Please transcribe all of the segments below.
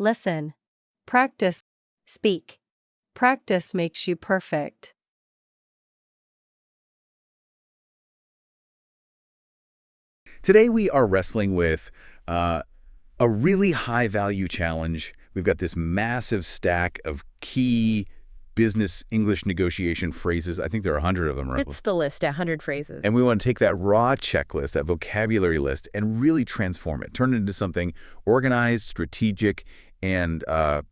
listen. Practice, speak. Practice makes you perfect. Today we are wrestling with a really high-value challenge. We've got this massive stack of key business English negotiation phrases. I think there are 100 of them, right? It's the list, 100 phrases. And we want to take that raw checklist, that vocabulary list, and really transform it, turn it into something organized, strategic, and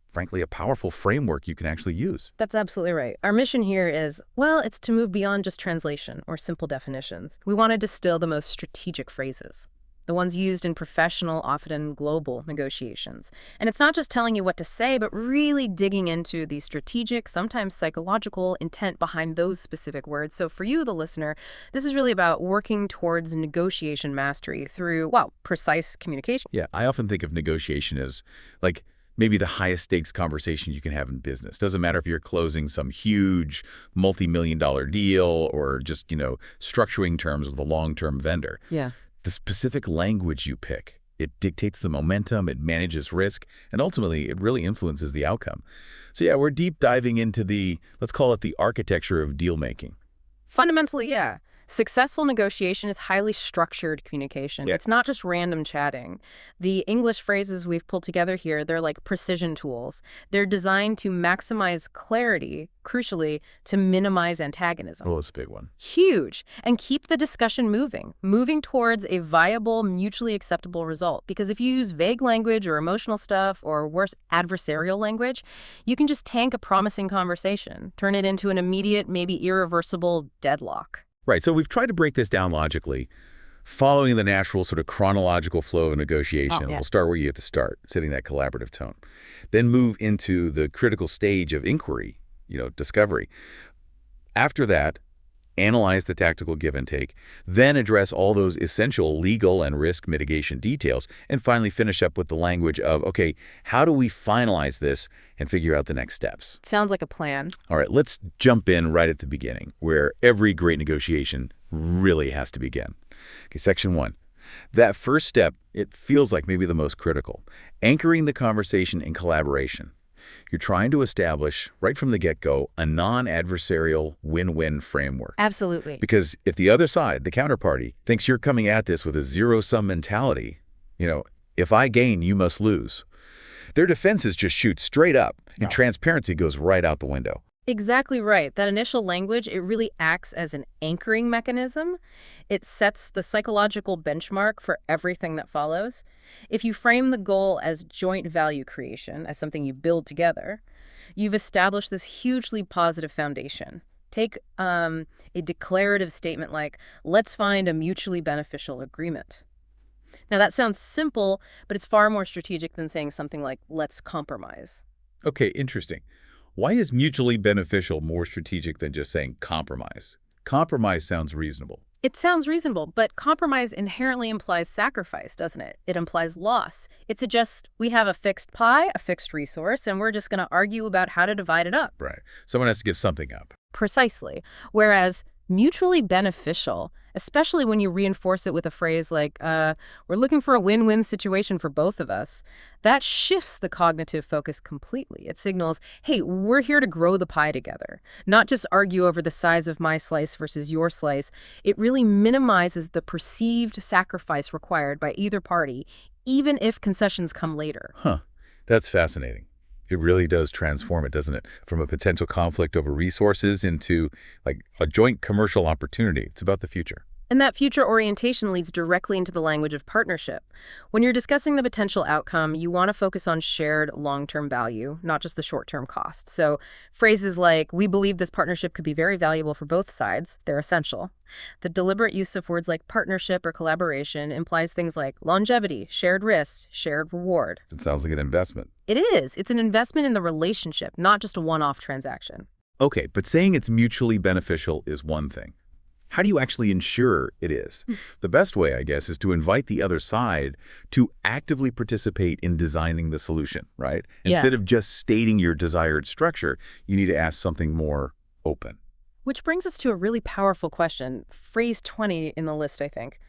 frankly, a powerful framework you can actually use. That's absolutely right. Our mission here is, well, it's to move beyond just translation or simple definitions. We want to distill the most strategic phrases, the ones used in professional, often global negotiations. And it's not just telling you what to say, but really digging into the strategic, sometimes psychological intent behind those specific words. So for you, the listener, this is really about working towards negotiation mastery through, well, precise communication. Yeah, I often think of negotiation as like maybe the highest stakes conversation you can have in business. Doesn't matter if you're closing some huge multi-million-dollar deal or just, structuring terms with a long-term vendor. Yeah. The specific language you pick, it dictates the momentum, it manages risk, and ultimately it really influences the outcome. So yeah, we're deep diving into let's call it the architecture of deal making. Fundamentally, yeah. Successful negotiation is highly structured communication. Yeah. It's not just random chatting. The English phrases we've pulled together here, they're like precision tools. They're designed to maximize clarity, crucially, to minimize antagonism. Oh, it's a big one. Huge. And keep the discussion moving towards a viable, mutually acceptable result. Because if you use vague language or emotional stuff, or worse, adversarial language, you can just tank a promising conversation, turn it into an immediate, maybe irreversible deadlock. Right, so we've tried to break this down logically, following the natural sort of chronological flow of negotiation. We'll start where you have to start, setting that collaborative tone. Then move into the critical stage of inquiry, discovery. After that, analyze the tactical give and take, then address all those essential legal and risk mitigation details, and finally finish up with the language of, okay, how do we finalize this and figure out the next steps? Sounds like a plan. All right, let's jump in right at the beginning, where every great negotiation really has to begin. Okay, section 1. That first step, it feels like maybe the most critical. Anchoring the conversation in collaboration. You're trying to establish, right from the get-go, a non-adversarial win-win framework. Absolutely. Because if the other side, the counterparty, thinks you're coming at this with a zero-sum mentality, if I gain, you must lose, their defenses just shoot straight up, and transparency goes right out the window. Exactly right. That initial language, it really acts as an anchoring mechanism. It sets the psychological benchmark for everything that follows. If you frame the goal as joint value creation, as something you build together, you've established this hugely positive foundation. Take a declarative statement like, let's find a mutually beneficial agreement. Now, that sounds simple, but it's far more strategic than saying something like, let's compromise. Okay, interesting. Why is mutually beneficial more strategic than just saying compromise? Compromise sounds reasonable. It sounds reasonable, but compromise inherently implies sacrifice, doesn't it? It implies loss. It suggests we have a fixed pie, a fixed resource, and we're just going to argue about how to divide it up. Right. Someone has to give something up. Precisely. Whereas mutually beneficial, especially when you reinforce it with a phrase like, we're looking for a win-win situation for both of us, that shifts the cognitive focus completely. It signals, hey, we're here to grow the pie together, not just argue over the size of my slice versus your slice. It really minimizes the perceived sacrifice required by either party, even if concessions come later. Huh. That's fascinating. It really does transform it, doesn't it? From a potential conflict over resources into like a joint commercial opportunity. It's about the future. And that future orientation leads directly into the language of partnership. When you're discussing the potential outcome, you want to focus on shared long-term value, not just the short-term cost. So phrases like, we believe this partnership could be very valuable for both sides, they're essential. The deliberate use of words like partnership or collaboration implies things like longevity, shared risks, shared reward. It sounds like an investment. It is. It's an investment in the relationship, not just a one-off transaction. Okay, but saying it's mutually beneficial is one thing. How do you actually ensure it is? The best way, I guess, is to invite the other side to actively participate in designing the solution, right? Instead of just stating your desired structure, you need to ask something more open. Which brings us to a really powerful question, phrase 20 in the list, I think.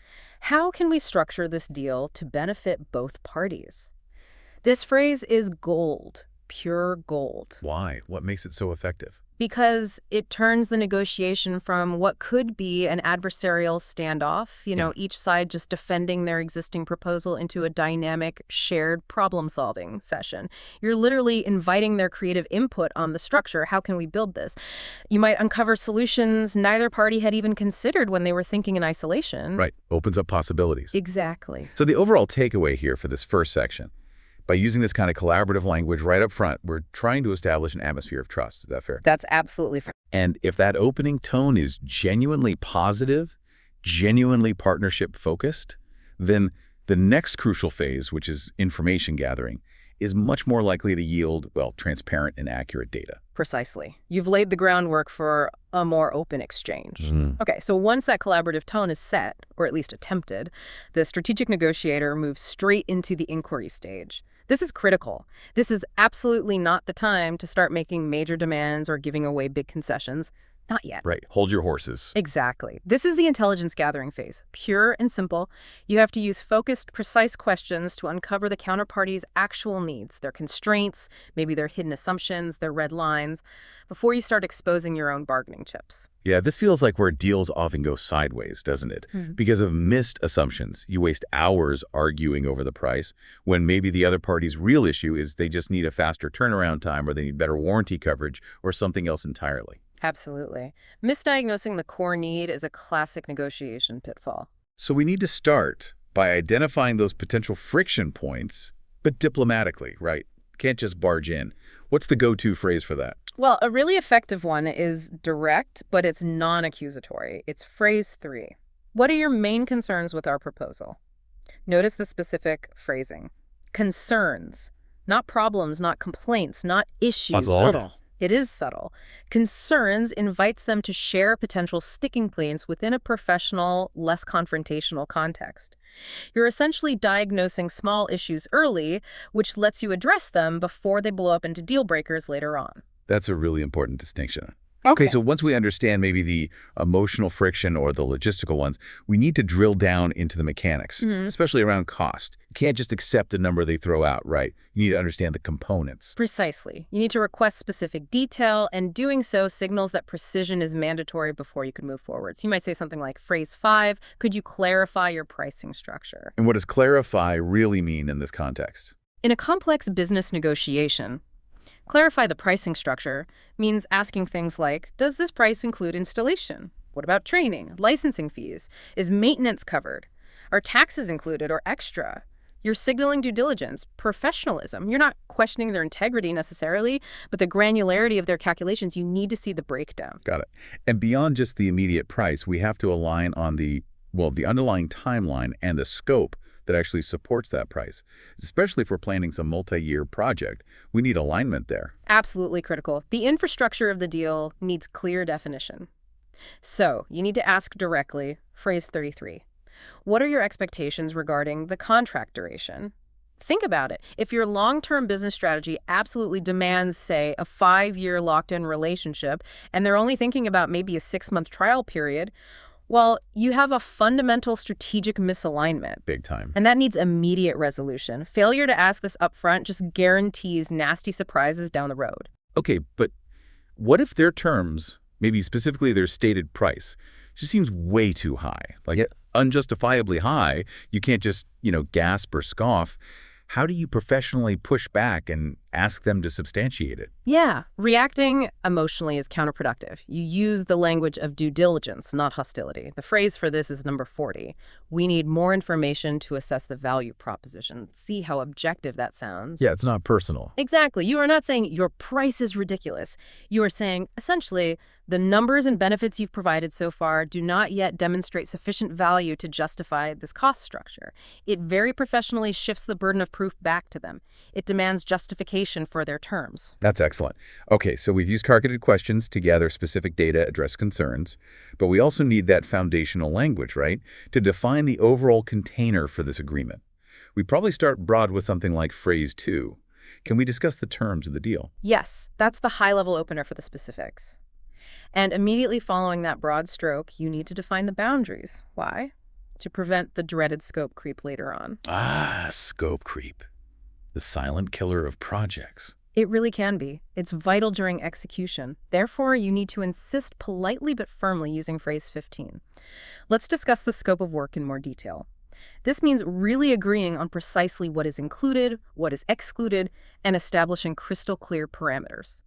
How can we structure this deal to benefit both parties? This phrase is gold, pure gold. Why? What makes it so effective? Because it turns the negotiation from what could be an adversarial standoff, each side just defending their existing proposal, into a dynamic, shared problem-solving session. You're literally inviting their creative input on the structure. How can we build this? You might uncover solutions neither party had even considered when they were thinking in isolation. Right. Opens up possibilities. Exactly. So the overall takeaway here for this first section, by using this kind of collaborative language right up front, we're trying to establish an atmosphere of trust. Is that fair? That's absolutely fair. And if that opening tone is genuinely positive, genuinely partnership-focused, then the next crucial phase, which is information gathering, is much more likely to yield, well, transparent and accurate data. Precisely. You've laid the groundwork for a more open exchange. Okay, so once that collaborative tone is set, or at least attempted, the strategic negotiator moves straight into the inquiry stage. This is critical. This is absolutely not the time to start making major demands or giving away big concessions. Not yet. Right. Hold your horses. Exactly. This is the intelligence gathering phase. Pure and simple. You have to use focused, precise questions to uncover the counterparty's actual needs, their constraints, maybe their hidden assumptions, their red lines, before you start exposing your own bargaining chips. Yeah, this feels like where deals often go sideways, doesn't it? Because of missed assumptions. You waste hours arguing over the price when maybe the other party's real issue is they just need a faster turnaround time, or they need better warranty coverage, or something else entirely. Absolutely. Misdiagnosing the core need is a classic negotiation pitfall. So we need to start by identifying those potential friction points, but diplomatically, right? Can't just barge in. What's the go-to phrase for that? Well, a really effective one is direct, but it's non-accusatory. It's phrase 3. What are your main concerns with our proposal? Notice the specific phrasing. Concerns, not problems, not complaints, not issues. Subtle. It is subtle. Concerns invites them to share potential sticking points within a professional, less confrontational context. You're essentially diagnosing small issues early, which lets you address them before they blow up into deal breakers later on. That's a really important distinction. Okay, so once we understand maybe the emotional friction or the logistical ones, we need to drill down into the mechanics, especially around cost. You can't just accept a number they throw out, right? You need to understand the components. Precisely. You need to request specific detail, and doing so signals that precision is mandatory before you can move forward. So you might say something like, phrase 5, could you clarify your pricing structure? And what does clarify really mean in this context? In a complex business negotiation, clarify the pricing structure means asking things like, does this price include installation? What about training, licensing fees? Is maintenance covered? Are taxes included or extra? You're signaling due diligence, professionalism. You're not questioning their integrity necessarily, but the granularity of their calculations, you need to see the breakdown. Got it. And beyond just the immediate price, we have to align on the underlying timeline and the scope that actually supports that price. Especially if we're planning some multi-year project, we need alignment there. Absolutely critical. The infrastructure of the deal needs clear definition. So you need to ask directly, phrase 33. What are your expectations regarding the contract duration? Think about it. If your long-term business strategy absolutely demands, say, a 5-year locked-in relationship, and they're only thinking about maybe a 6-month trial period, well, you have a fundamental strategic misalignment. Big time. And that needs immediate resolution. Failure to ask this upfront just guarantees nasty surprises down the road. Okay, but what if their terms, maybe specifically their stated price, just seems way too high? Like unjustifiably high. You can't just, gasp or scoff. How do you professionally push back and ask them to substantiate it? Yeah, reacting emotionally is counterproductive. You use the language of due diligence, not hostility. The phrase for this is number 40. We need more information to assess the value proposition. See how objective that sounds? Yeah, it's not personal. Exactly. You are not saying your price is ridiculous. You are saying, essentially, the numbers and benefits you've provided so far do not yet demonstrate sufficient value to justify this cost structure. It very professionally shifts the burden of proof back to them. It demands justification for their terms. That's excellent. Okay, so we've used targeted questions to gather specific data, address concerns, but we also need that foundational language, right, to define the overall container for this agreement. We probably start broad with something like phrase 2. Can we discuss the terms of the deal? Yes, that's the high-level opener for the specifics. And immediately following that broad stroke, you need to define the boundaries. Why? To prevent the dreaded scope creep later on. Scope creep. The silent killer of projects. It really can be. It's vital during execution. Therefore, you need to insist politely but firmly using phrase 15. Let's discuss the scope of work in more detail. This means really agreeing on precisely what is included, what is excluded, and establishing crystal clear parameters.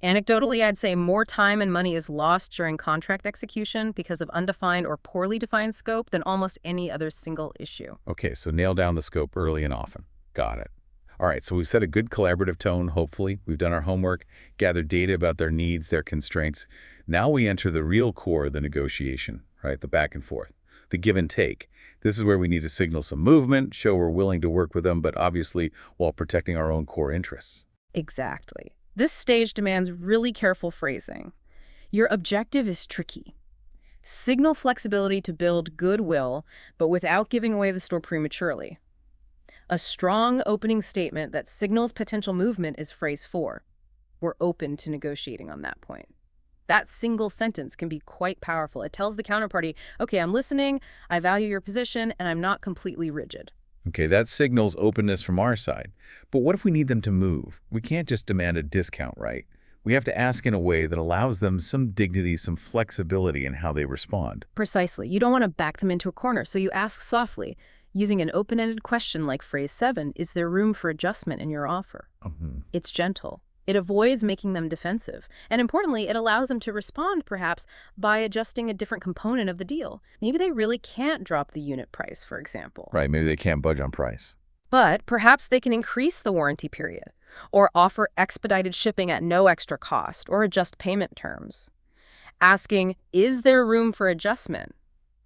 Anecdotally, I'd say more time and money is lost during contract execution because of undefined or poorly defined scope than almost any other single issue. Okay, so nail down the scope early and often. Got it. All right, so we've set a good collaborative tone, hopefully. We've done our homework, gathered data about their needs, their constraints. Now we enter the real core of the negotiation, right? The back and forth, the give and take. This is where we need to signal some movement, show we're willing to work with them, but obviously while protecting our own core interests. Exactly. This stage demands really careful phrasing. Your objective is tricky. Signal flexibility to build goodwill, but without giving away the store prematurely. A strong opening statement that signals potential movement is phrase 4. We're open to negotiating on that point. That single sentence can be quite powerful. It tells the counterparty, okay, I'm listening, I value your position, and I'm not completely rigid. Okay, that signals openness from our side. But what if we need them to move? We can't just demand a discount, right? We have to ask in a way that allows them some dignity, some flexibility in how they respond. Precisely. You don't want to back them into a corner, so you ask softly, using an open-ended question like phrase 7, is there room for adjustment in your offer? It's gentle. It avoids making them defensive. And importantly, it allows them to respond, perhaps, by adjusting a different component of the deal. Maybe they really can't drop the unit price, for example. Right, maybe they can't budge on price. But perhaps they can increase the warranty period, or offer expedited shipping at no extra cost, or adjust payment terms. Asking, is there room for adjustment?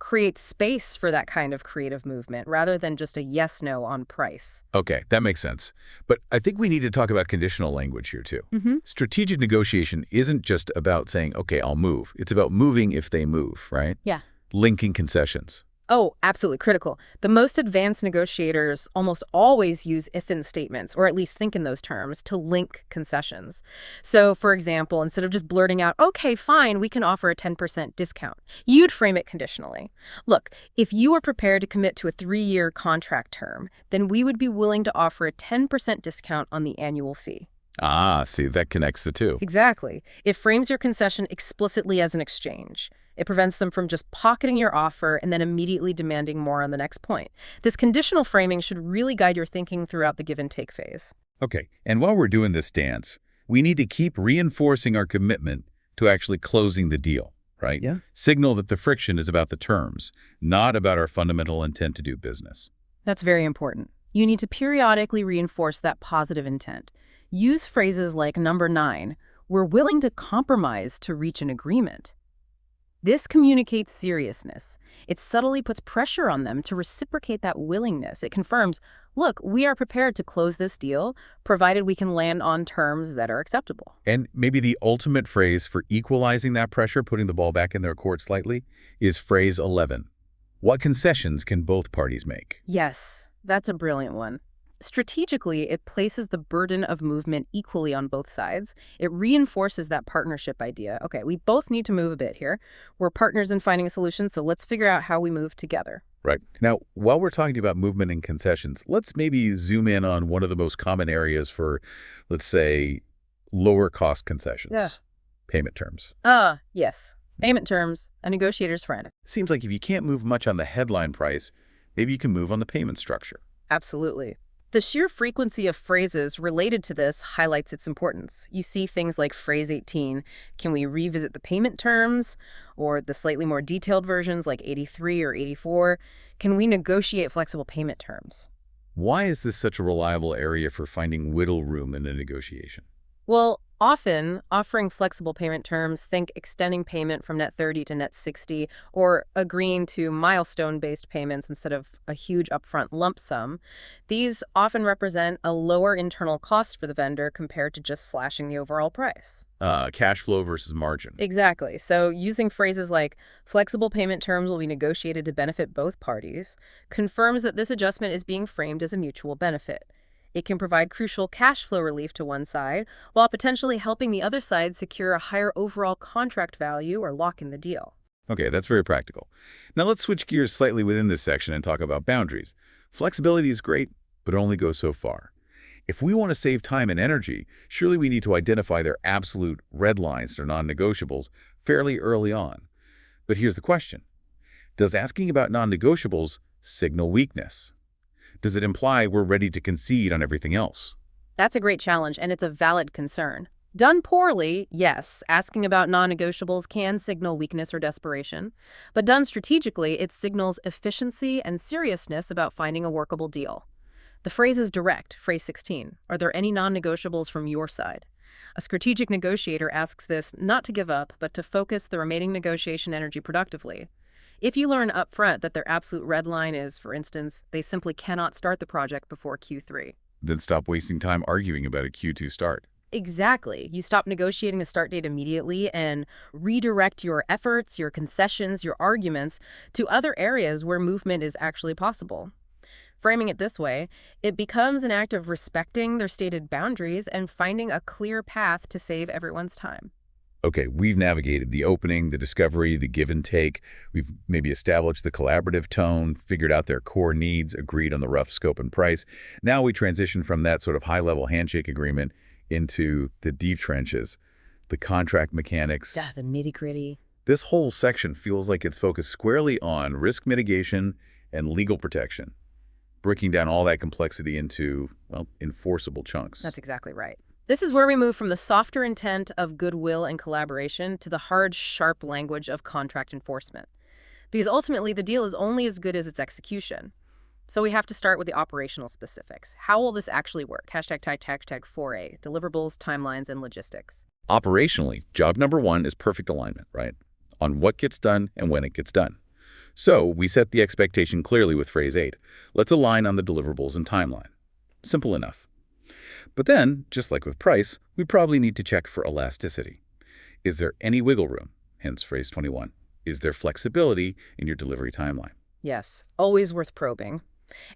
Create space for that kind of creative movement rather than just a yes-no on price. Okay, that makes sense. But I think we need to talk about conditional language here too. Strategic negotiation isn't just about saying, okay, I'll move. It's about moving if they move, right? Yeah. Linking concessions. Oh, absolutely critical. The most advanced negotiators almost always use if-then statements, or at least think in those terms, to link concessions. So, for example, instead of just blurting out, okay, fine, we can offer a 10% discount, you'd frame it conditionally. Look, if you are prepared to commit to a 3-year contract term, then we would be willing to offer a 10% discount on the annual fee. Ah, see, that connects the two. Exactly. It frames your concession explicitly as an exchange. It prevents them from just pocketing your offer and then immediately demanding more on the next point. This conditional framing should really guide your thinking throughout the give and take phase. Okay, and while we're doing this dance, we need to keep reinforcing our commitment to actually closing the deal, right? Yeah. Signal that the friction is about the terms, not about our fundamental intent to do business. That's very important. You need to periodically reinforce that positive intent. Use phrases like number 9, we're willing to compromise to reach an agreement. This communicates seriousness. It subtly puts pressure on them to reciprocate that willingness. It confirms, look, we are prepared to close this deal, provided we can land on terms that are acceptable. And maybe the ultimate phrase for equalizing that pressure, putting the ball back in their court slightly, is phrase 11. What concessions can both parties make? Yes, that's a brilliant one. Strategically, it places the burden of movement equally on both sides. It reinforces that partnership idea. Okay, we both need to move a bit here. We're partners in finding a solution, so let's figure out how we move together. Right. Now, while we're talking about movement and concessions, let's maybe zoom in on one of the most common areas for, let's say, lower cost concessions. Yeah. Payment terms. Yes. Payment terms, a negotiator's friend. Seems like if you can't move much on the headline price, maybe you can move on the payment structure. Absolutely. The sheer frequency of phrases related to this highlights its importance. You see things like phrase 18, can we revisit the payment terms? Or the slightly more detailed versions like 83 or 84, can we negotiate flexible payment terms? Why is this such a reliable area for finding wiggle room in a negotiation? Well, often offering flexible payment terms, think extending payment from net 30 to net 60, or agreeing to milestone-based payments instead of a huge upfront lump sum. These often represent a lower internal cost for the vendor compared to just slashing the overall price. Cash flow versus margin. Exactly. So using phrases like flexible payment terms will be negotiated to benefit both parties confirms that this adjustment is being framed as a mutual benefit. It can provide crucial cash flow relief to one side, while potentially helping the other side secure a higher overall contract value or lock in the deal. Okay, that's very practical. Now let's switch gears slightly within this section and talk about boundaries. Flexibility is great, but it only goes so far. If we want to save time and energy, surely we need to identify their absolute red lines, their non-negotiables, fairly early on. But here's the question. Does asking about non-negotiables signal weakness? Does it imply we're ready to concede on everything else? That's a great challenge, and it's a valid concern. Done poorly, yes, asking about non-negotiables can signal weakness or desperation. But done strategically, it signals efficiency and seriousness about finding a workable deal. The phrase is direct, phrase 16. Are there any non-negotiables from your side? A strategic negotiator asks this not to give up, but to focus the remaining negotiation energy productively. If you learn up front that their absolute red line is, for instance, they simply cannot start the project before Q3. Then stop wasting time arguing about a Q2 start. Exactly. You stop negotiating the start date immediately and redirect your efforts, your concessions, your arguments to other areas where movement is actually possible. Framing it this way, it becomes an act of respecting their stated boundaries and finding a clear path to save everyone's time. Okay, we've navigated the opening, the discovery, the give and take. We've maybe established the collaborative tone, figured out their core needs, agreed on the rough scope and price. Now we transition from that sort of high-level handshake agreement into the deep trenches, the contract mechanics. Yeah, the nitty-gritty. This whole section feels like it's focused squarely on risk mitigation and legal protection, breaking down all that complexity into, well, enforceable chunks. That's exactly right. This is where we move from the softer intent of goodwill and collaboration to the hard, sharp language of contract enforcement. Because ultimately, the deal is only as good as its execution. So we have to start with the operational specifics. How will this actually work? Hashtag 4A, deliverables, timelines, and logistics. Operationally, job number one is perfect alignment, right? On what gets done and when it gets done. So we set the expectation clearly with phrase 8. Let's align on the deliverables and timeline. Simple enough. But then, just like with price, we probably need to check for elasticity. Is there any wiggle room? Hence phrase 21. Is there flexibility in your delivery timeline? Yes, always worth probing.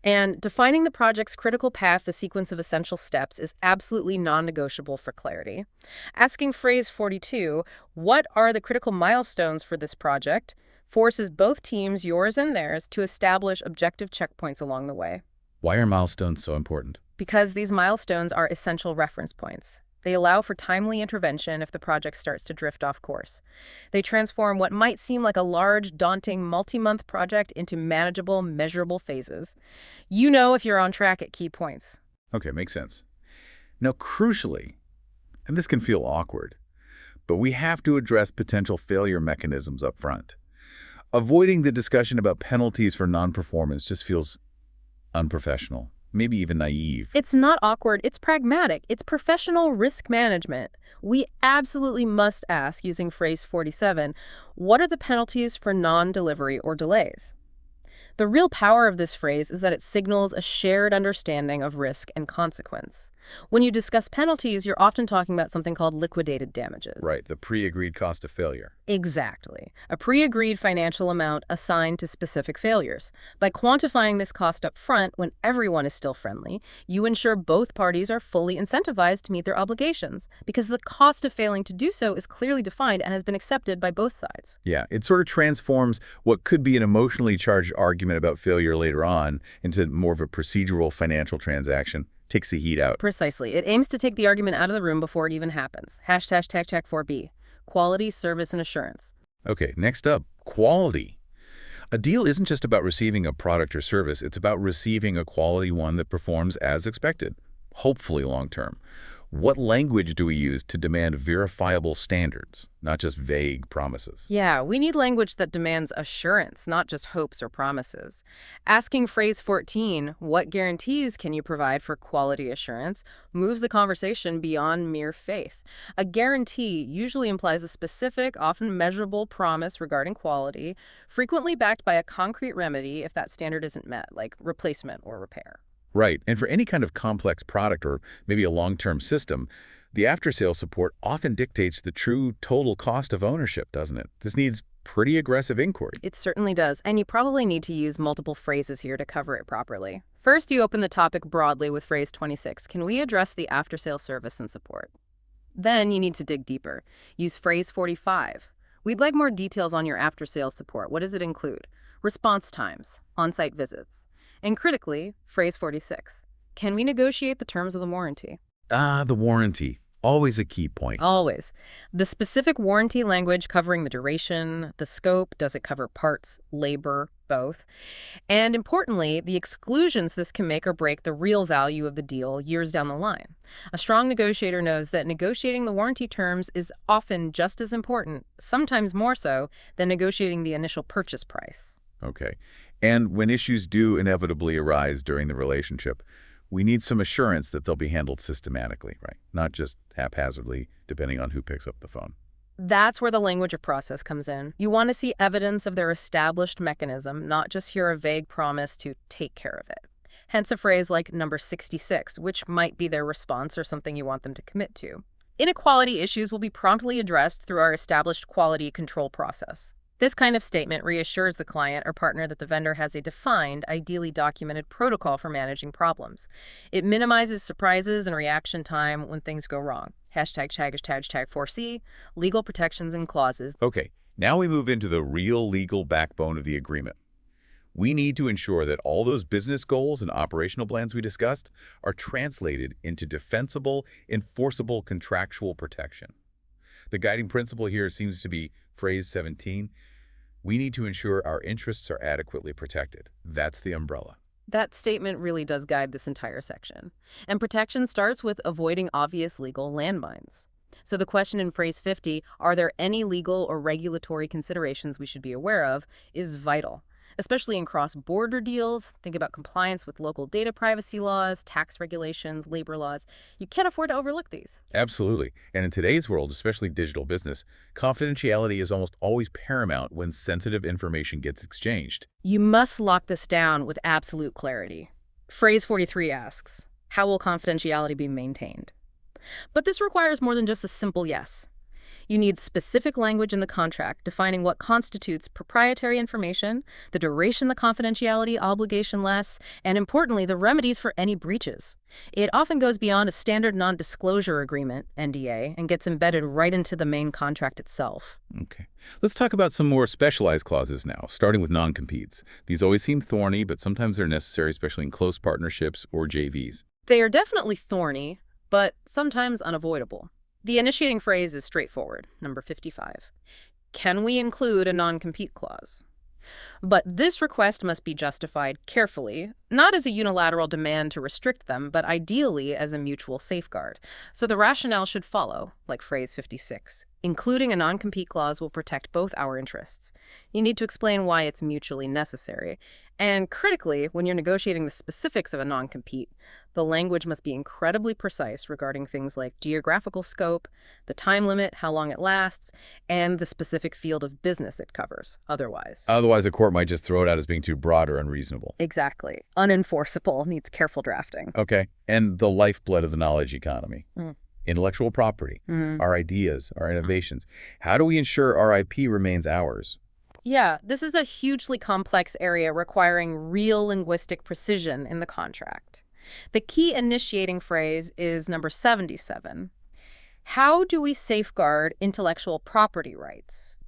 And defining the project's critical path, the sequence of essential steps, is absolutely non-negotiable for clarity. Asking phrase 42, what are the critical milestones for this project, forces both teams, yours and theirs, to establish objective checkpoints along the way. Why are milestones so important? Because these milestones are essential reference points. They allow for timely intervention if the project starts to drift off course. They transform what might seem like a large, daunting, multi-month project into manageable, measurable phases. You know if you're on track at key points. Okay, makes sense. Now, crucially, and this can feel awkward, but we have to address potential failure mechanisms up front. Avoiding the discussion about penalties for non-performance just feels unprofessional. Maybe even naive. It's not awkward, it's pragmatic. It's professional risk management. We absolutely must ask, using phrase 47, what are the penalties for non-delivery or delays? The real power of this phrase is that it signals a shared understanding of risk and consequence. When you discuss penalties, you're often talking about something called liquidated damages. Right, the pre-agreed cost of failure. Exactly. A pre-agreed financial amount assigned to specific failures. By quantifying this cost up front, when everyone is still friendly, you ensure both parties are fully incentivized to meet their obligations, because the cost of failing to do so is clearly defined and has been accepted by both sides. Yeah, it sort of transforms what could be an emotionally charged argument about failure later on into more of a procedural financial transaction. Takes the heat out. Precisely. It aims to take the argument out of the room before it even happens. Hashtag 4B. Quality, service, and assurance. Okay, next up, quality. A deal isn't just about receiving a product or service, it's about receiving a quality one that performs as expected, hopefully long-term. What language do we use to demand verifiable standards, not just vague promises? Yeah, we need language that demands assurance, not just hopes or promises. Asking phrase 14, what guarantees can you provide for quality assurance, moves the conversation beyond mere faith. A guarantee usually implies a specific, often measurable promise regarding quality, frequently backed by a concrete remedy if that standard isn't met, like replacement or repair. Right, and for any kind of complex product or maybe a long-term system, the after-sales support often dictates the true total cost of ownership, doesn't it? This needs pretty aggressive inquiry. It certainly does, and you probably need to use multiple phrases here to cover it properly. First, you open the topic broadly with phrase 26, can we address the after-sale service and support? Then you need to dig deeper. Use phrase 45. We'd like more details on your after-sales support. What does it include? Response times, on-site visits. And critically, phrase 46. Can we negotiate the terms of the warranty? The warranty. Always a key point. Always. The specific warranty language covering the duration, the scope, does it cover parts, labor, both? And importantly, the exclusions this can make or break the real value of the deal years down the line. A strong negotiator knows that negotiating the warranty terms is often just as important, sometimes more so, than negotiating the initial purchase price. Okay. And when issues do inevitably arise during the relationship, we need some assurance that they'll be handled systematically, right? Not just haphazardly, depending on who picks up the phone. That's where the language of process comes in. You want to see evidence of their established mechanism, not just hear a vague promise to take care of it. Hence a phrase like number 66, which might be their response or something you want them to commit to. Inequality issues will be promptly addressed through our established quality control process. This kind of statement reassures the client or partner that the vendor has a defined, ideally documented protocol for managing problems. It minimizes surprises and reaction time when things go wrong. ###4C, legal protections and clauses. Okay, now we move into the real legal backbone of the agreement. We need to ensure that all those business goals and operational plans we discussed are translated into defensible, enforceable contractual protection. The guiding principle here seems to be phrase 17. We need to ensure our interests are adequately protected. That's the umbrella. That statement really does guide this entire section. And protection starts with avoiding obvious legal landmines. So the question in phrase 50, are there any legal or regulatory considerations we should be aware of, is vital. Especially in cross-border deals, think about compliance with local data privacy laws, tax regulations, labor laws. You can't afford to overlook these. Absolutely. And in today's world, especially digital business, confidentiality is almost always paramount when sensitive information gets exchanged. You must lock this down with absolute clarity. Phrase 43 asks, how will confidentiality be maintained? But this requires more than just a simple yes. You need specific language in the contract defining what constitutes proprietary information, the duration the confidentiality obligation lasts, and importantly, the remedies for any breaches. It often goes beyond a standard non-disclosure agreement, NDA, and gets embedded right into the main contract itself. Okay. Let's talk about some more specialized clauses now, starting with non-competes. These always seem thorny, but sometimes they're necessary, especially in close partnerships or JVs. They are definitely thorny, but sometimes unavoidable. The initiating phrase is straightforward, number 55. Can we include a non-compete clause? But this request must be justified carefully, not as a unilateral demand to restrict them, but ideally as a mutual safeguard. So the rationale should follow, like phrase 56. Including a non-compete clause will protect both our interests. You need to explain why it's mutually necessary. And critically, when you're negotiating the specifics of a non-compete, the language must be incredibly precise regarding things like geographical scope, the time limit, how long it lasts, and the specific field of business it covers, otherwise. Otherwise, a court might just throw it out as being too broad or unreasonable. Exactly. Unenforceable, needs careful drafting. Okay. And the lifeblood of the knowledge economy. Intellectual property, our ideas, our innovations. How do we ensure our IP remains ours? Yeah, this is a hugely complex area requiring real linguistic precision in the contract. The key initiating phrase is number 77. How do we safeguard intellectual property rights?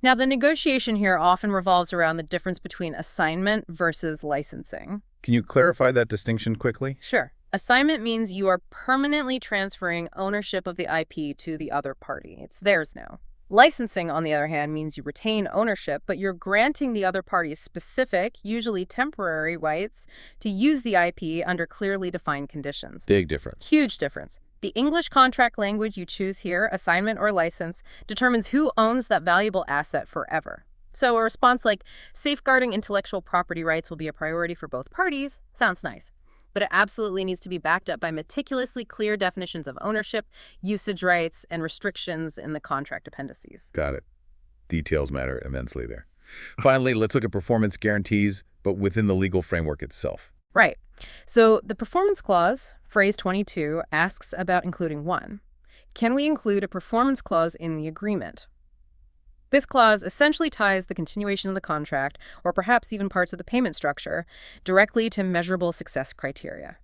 Now, the negotiation here often revolves around the difference between assignment versus licensing. Can you clarify that distinction quickly? Sure. Assignment means you are permanently transferring ownership of the IP to the other party. It's theirs now. Licensing, on the other hand, means you retain ownership, but you're granting the other party specific, usually temporary rights to use the IP under clearly defined conditions. Big difference. Huge difference. The English contract language you choose here, assignment or license, determines who owns that valuable asset forever. So a response like, safeguarding intellectual property rights will be a priority for both parties, sounds nice. But it absolutely needs to be backed up by meticulously clear definitions of ownership, usage rights, and restrictions in the contract appendices. Got it. Details matter immensely there. Finally, let's look at performance guarantees, but within the legal framework itself. Right. So the performance clause, phrase 22, asks about including one. Can we include a performance clause in the agreement? This clause essentially ties the continuation of the contract, or perhaps even parts of the payment structure, directly to measurable success criteria.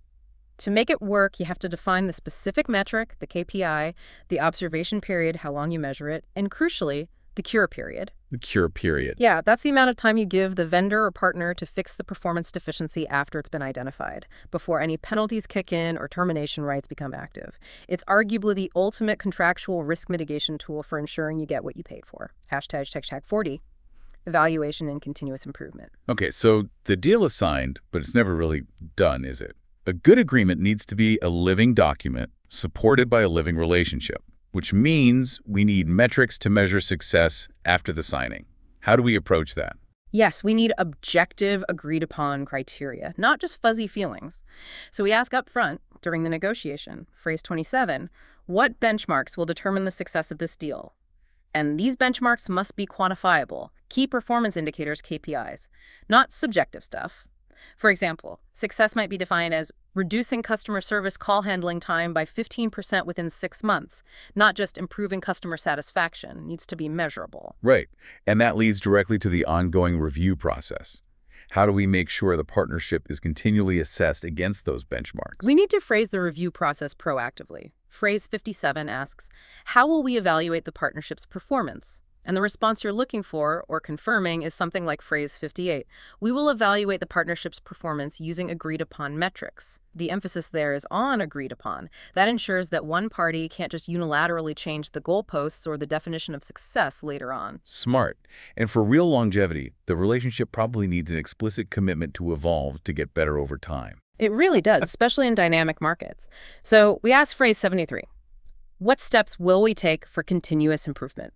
To make it work, you have to define the specific metric, the KPI, the observation period, how long you measure it, and crucially, The cure period. The cure period. Yeah, that's the amount of time you give the vendor or partner to fix the performance deficiency after it's been identified, before any penalties kick in or termination rights become active. It's arguably the ultimate contractual risk mitigation tool for ensuring you get what you paid for. Hashtag 40. Evaluation and continuous improvement. Okay, so the deal is signed, but it's never really done, is it? A good agreement needs to be a living document supported by a living relationship, which means we need metrics to measure success after the signing. How do we approach that? Yes, we need objective, agreed-upon criteria, not just fuzzy feelings. So we ask up front, during the negotiation, phrase 27, what benchmarks will determine the success of this deal? And these benchmarks must be quantifiable, key performance indicators, KPIs, not subjective stuff. For example, success might be defined as reducing customer service call handling time by 15% within 6 months, not just improving customer satisfaction. It needs to be measurable. Right, and that leads directly to the ongoing review process. How do we make sure the partnership is continually assessed against those benchmarks? We need to phrase the review process proactively. Phrase 57 asks, how will we evaluate the partnership's performance? And the response you're looking for, or confirming, is something like phrase 58. We will evaluate the partnership's performance using agreed-upon metrics. The emphasis there is on agreed upon. That ensures that one party can't just unilaterally change the goalposts or the definition of success later on. Smart. And for real longevity, the relationship probably needs an explicit commitment to evolve to get better over time. It really does, especially in dynamic markets. So we asked phrase 73. What steps will we take for continuous improvement?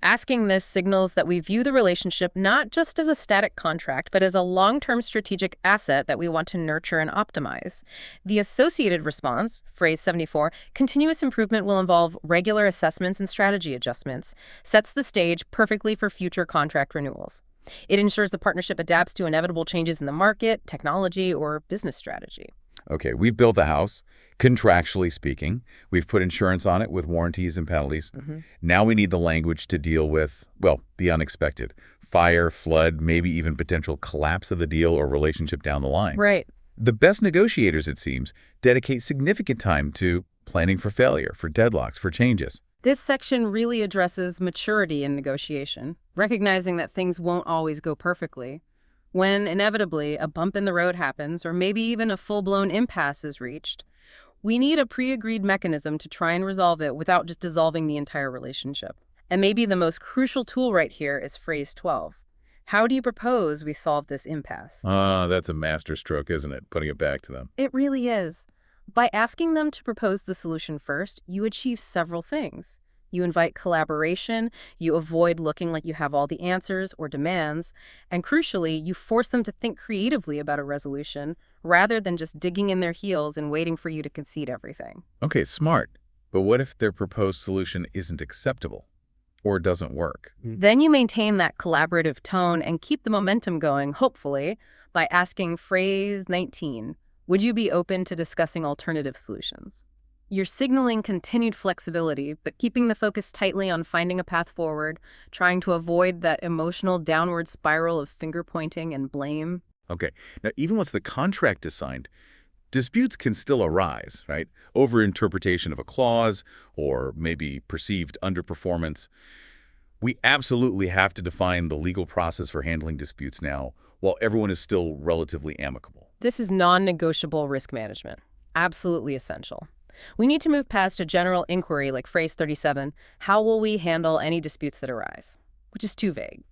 Asking this signals that we view the relationship not just as a static contract, but as a long-term strategic asset that we want to nurture and optimize. The associated response, phrase 74, continuous improvement will involve regular assessments and strategy adjustments, sets the stage perfectly for future contract renewals. It ensures the partnership adapts to inevitable changes in the market, technology, or business strategy. Okay, we've built the house, contractually speaking. We've put insurance on it with warranties and penalties. Now we need the language to deal with, well, the unexpected. Fire, flood, maybe even potential collapse of the deal or relationship down the line. Right. The best negotiators, it seems, dedicate significant time to planning for failure, for deadlocks, for changes. This section really addresses maturity in negotiation, recognizing that things won't always go perfectly. When, inevitably, a bump in the road happens, or maybe even a full-blown impasse is reached, we need a pre-agreed mechanism to try and resolve it without just dissolving the entire relationship. And maybe the most crucial tool right here is phrase 12. How do you propose we solve this impasse? That's a masterstroke, isn't it? Putting it back to them. It really is. By asking them to propose the solution first, you achieve several things. You invite collaboration, you avoid looking like you have all the answers or demands, and crucially, you force them to think creatively about a resolution rather than just digging in their heels and waiting for you to concede everything. Okay, smart. But what if their proposed solution isn't acceptable or doesn't work? Then you maintain that collaborative tone and keep the momentum going, hopefully, by asking phrase 19, would you be open to discussing alternative solutions? You're signaling continued flexibility, but keeping the focus tightly on finding a path forward, trying to avoid that emotional downward spiral of finger-pointing and blame. Okay, now even once the contract is signed, disputes can still arise, right? Over-interpretation of a clause or maybe perceived underperformance. We absolutely have to define the legal process for handling disputes now while everyone is still relatively amicable. This is non-negotiable risk management. Absolutely essential. We need to move past a general inquiry like phrase 37, how will we handle any disputes that arise, which is too vague,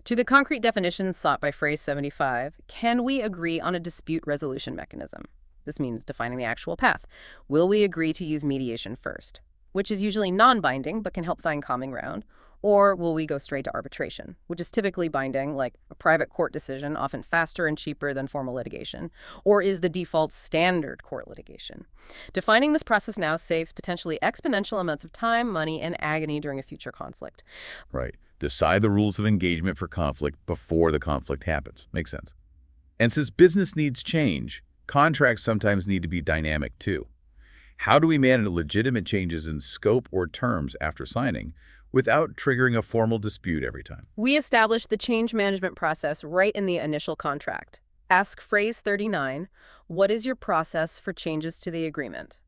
to the concrete definitions sought by phrase 75, can we agree on a dispute resolution mechanism? This means defining the actual path. Will we agree to use mediation first, which is usually non-binding but can help find common ground? Or will we go straight to arbitration, which is typically binding, like a private court decision, often faster and cheaper than formal litigation, or is the default standard court litigation? Defining this process now saves potentially exponential amounts of time, money, and agony during a future conflict. Right. Decide the rules of engagement for conflict before the conflict happens. Makes sense. And since business needs change, contracts sometimes need to be dynamic too. How do we manage legitimate changes in scope or terms after signing without triggering a formal dispute every time? We establish the change management process right in the initial contract. Ask phrase 39, what is your process for changes to the agreement?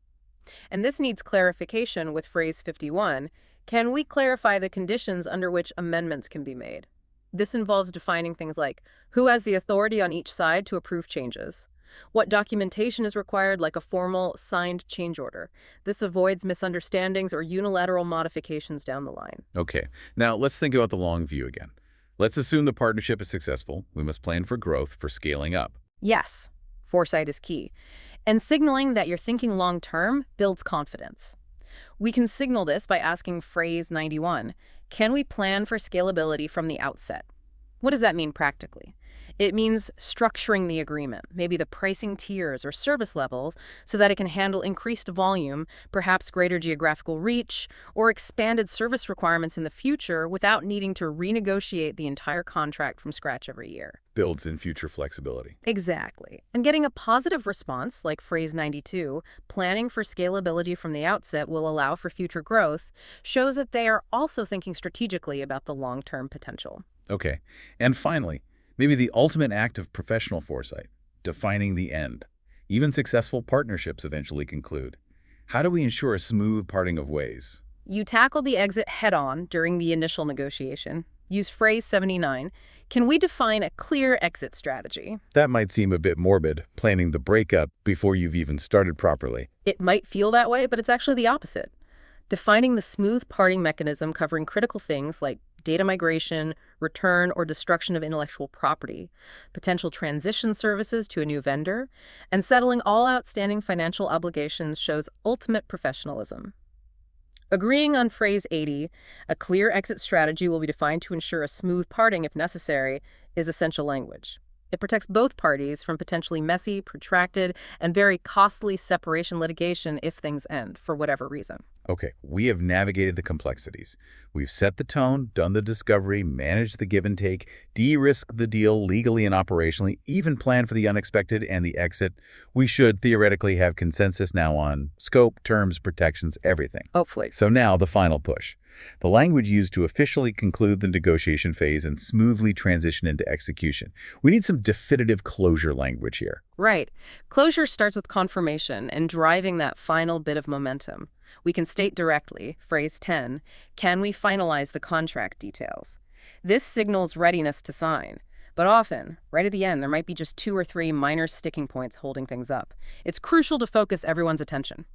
And this needs clarification with phrase 51. Can we clarify the conditions under which amendments can be made? This involves defining things like who has the authority on each side to approve changes, what documentation is required, like a formal signed change order. This avoids misunderstandings or unilateral modifications down the line. Okay, now let's think about the long view again. Let's assume the partnership is successful. We must plan for growth, for scaling up. Yes, foresight is key. And signaling that you're thinking long-term builds confidence. We can signal this by asking phrase 91, can we plan for scalability from the outset? What does that mean practically? It means structuring the agreement, maybe the pricing tiers or service levels, so that it can handle increased volume, perhaps greater geographical reach, or expanded service requirements in the future without needing to renegotiate the entire contract from scratch every year. Builds in future flexibility. Exactly. And getting a positive response, like phrase 92, planning for scalability from the outset will allow for future growth, shows that they are also thinking strategically about the long-term potential. Okay, and finally, maybe the ultimate act of professional foresight, defining the end. Even successful partnerships eventually conclude. How do we ensure a smooth parting of ways? You tackle the exit head-on during the initial negotiation. Use phrase 79. Can we define a clear exit strategy? That might seem a bit morbid, planning the breakup before you've even started properly. It might feel that way, but it's actually the opposite. Defining the smooth parting mechanism covering critical things like data migration, return or destruction of intellectual property, potential transition services to a new vendor, and settling all outstanding financial obligations shows ultimate professionalism. Agreeing on phrase 80, a clear exit strategy will be defined to ensure a smooth parting if necessary, is essential language. It protects both parties from potentially messy, protracted, and very costly separation litigation if things end, for whatever reason. Okay, we have navigated the complexities. We've set the tone, done the discovery, managed the give and take, de-risked the deal legally and operationally, even planned for the unexpected and the exit. We should theoretically have consensus now on scope, terms, protections, everything. Hopefully. So now the final push. The language used to officially conclude the negotiation phase and smoothly transition into execution. We need some definitive closure language here. Right. Closure starts with confirmation and driving that final bit of momentum. We can state directly, phrase 10, can we finalize the contract details? This signals readiness to sign. But often, right at the end, there might be just 2 or 3 minor sticking points holding things up. It's crucial to focus everyone's attention.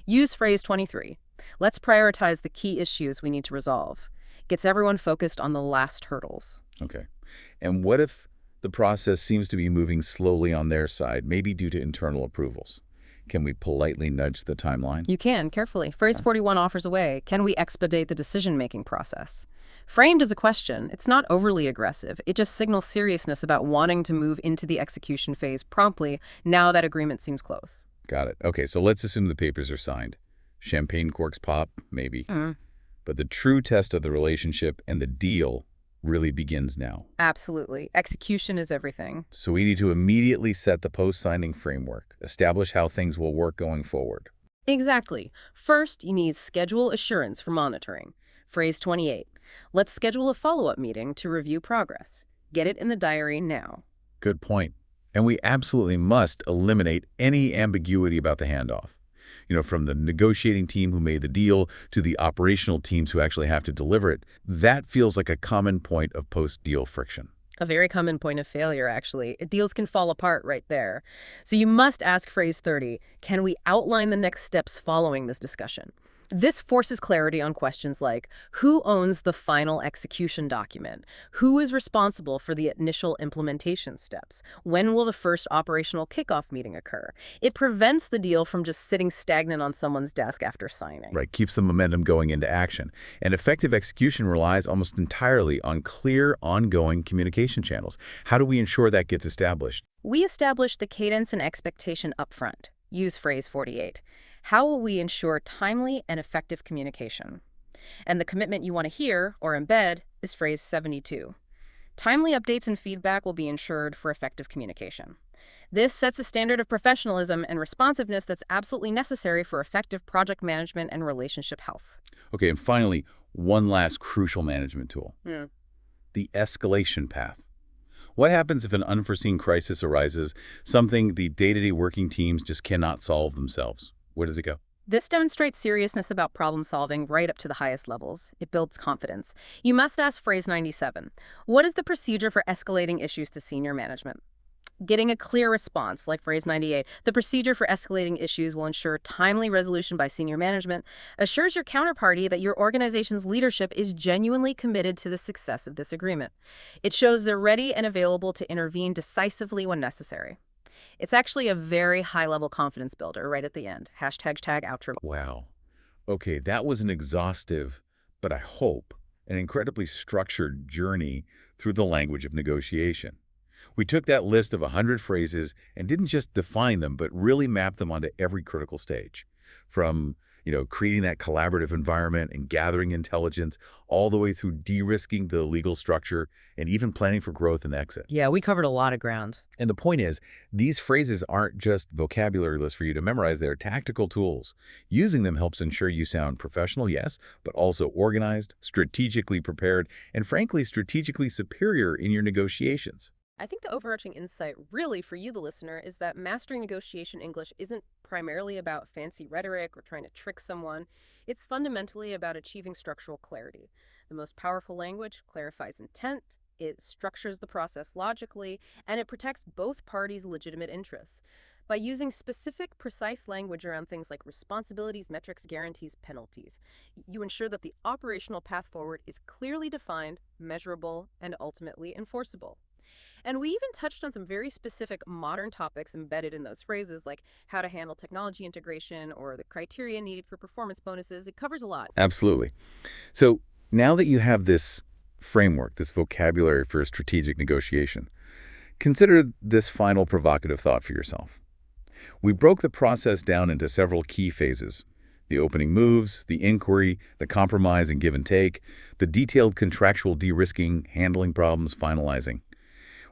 Use phrase 23. Let's prioritize the key issues we need to resolve. Gets everyone focused on the last hurdles. Okay. And what if the process seems to be moving slowly on their side, maybe due to internal approvals? Can we politely nudge the timeline? You can, carefully. Phrase 41 offers a way. Can we expedite the decision-making process? Framed as a question, it's not overly aggressive. It just signals seriousness about wanting to move into the execution phase promptly now that agreement seems close. Got it. Okay, so let's assume the papers are signed. Champagne corks pop, maybe. But the true test of the relationship and the deal really begins now. Absolutely. Execution is everything. So we need to immediately set the post-signing framework, establish how things will work going forward. Exactly. First, you need schedule assurance for monitoring. Phrase 28. Let's schedule a follow-up meeting to review progress. Get it in the diary now. Good point. And we absolutely must eliminate any ambiguity about the handoff. From the negotiating team who made the deal to the operational teams who actually have to deliver it, that feels like a common point of post-deal friction. A very common point of failure, actually. Deals can fall apart right there. So you must ask phrase 30, can we outline the next steps following this discussion? This forces clarity on questions like, who owns the final execution document? Who is responsible for the initial implementation steps? When will the first operational kickoff meeting occur? It prevents the deal from just sitting stagnant on someone's desk after signing. Right, keeps the momentum going into action. And effective execution relies almost entirely on clear, ongoing communication channels. How do we ensure that gets established? We establish the cadence and expectation upfront. Use phrase 48. How will we ensure timely and effective communication? And the commitment you want to hear or embed is phrase 72. Timely updates and feedback will be ensured for effective communication. This sets a standard of professionalism and responsiveness that's absolutely necessary for effective project management and relationship health. Okay, and finally, one last crucial management tool. The escalation path. What happens if an unforeseen crisis arises, something the day-to-day working teams just cannot solve themselves? Where does it go? This demonstrates seriousness about problem solving right up to the highest levels. It builds confidence. You must ask phrase 97. What is the procedure for escalating issues to senior management? Getting a clear response, like phrase 98, the procedure for escalating issues will ensure timely resolution by senior management, assures your counterparty that your organization's leadership is genuinely committed to the success of this agreement. It shows they're ready and available to intervene decisively when necessary. It's actually a very high-level confidence builder right at the end. #outro. Wow. Okay, that was an exhaustive, but I hope, an incredibly structured journey through the language of negotiation. We took that list of 100 phrases and didn't just define them, but really map them onto every critical stage. From, creating that collaborative environment and gathering intelligence, all the way through de-risking the legal structure and even planning for growth and exit. Yeah, we covered a lot of ground. And the point is, these phrases aren't just vocabulary lists for you to memorize, they're tactical tools. Using them helps ensure you sound professional, yes, but also organized, strategically prepared, and frankly, strategically superior in your negotiations. I think the overarching insight really for you, the listener, is that mastering negotiation English isn't primarily about fancy rhetoric or trying to trick someone. It's fundamentally about achieving structural clarity. The most powerful language clarifies intent, it structures the process logically, and it protects both parties' legitimate interests. By using specific, precise language around things like responsibilities, metrics, guarantees, penalties, you ensure that the operational path forward is clearly defined, measurable, and ultimately enforceable. And we even touched on some very specific modern topics embedded in those phrases, like how to handle technology integration or the criteria needed for performance bonuses. It covers a lot. Absolutely. So now that you have this framework, this vocabulary for strategic negotiation, consider this final provocative thought for yourself. We broke the process down into several key phases: the opening moves, the inquiry, the compromise and give and take, the detailed contractual de-risking, handling problems, finalizing.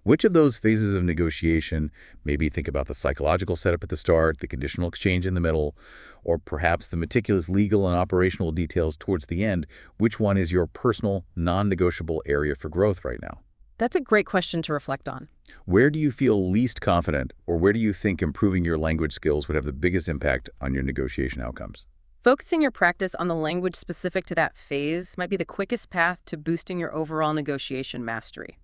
Which of those phases of negotiation, maybe think about the psychological setup at the start, the conditional exchange in the middle, or perhaps the meticulous legal and operational details towards the end, which one is your personal, non-negotiable area for growth right now? That's a great question to reflect on. Where do you feel least confident, or where do you think improving your language skills would have the biggest impact on your negotiation outcomes? Focusing your practice on the language specific to that phase might be the quickest path to boosting your overall negotiation mastery.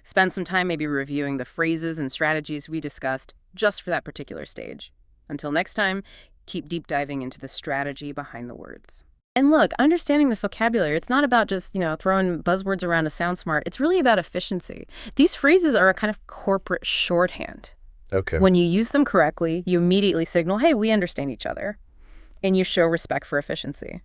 Spend some time maybe reviewing the phrases and strategies we discussed just for that particular stage. Until next time, keep deep diving into the strategy behind the words. And look, understanding the vocabulary, it's not about just, throwing buzzwords around to sound smart. It's really about efficiency. These phrases are a kind of corporate shorthand. Okay. When you use them correctly, you immediately signal, hey, we understand each other. And you show respect for efficiency.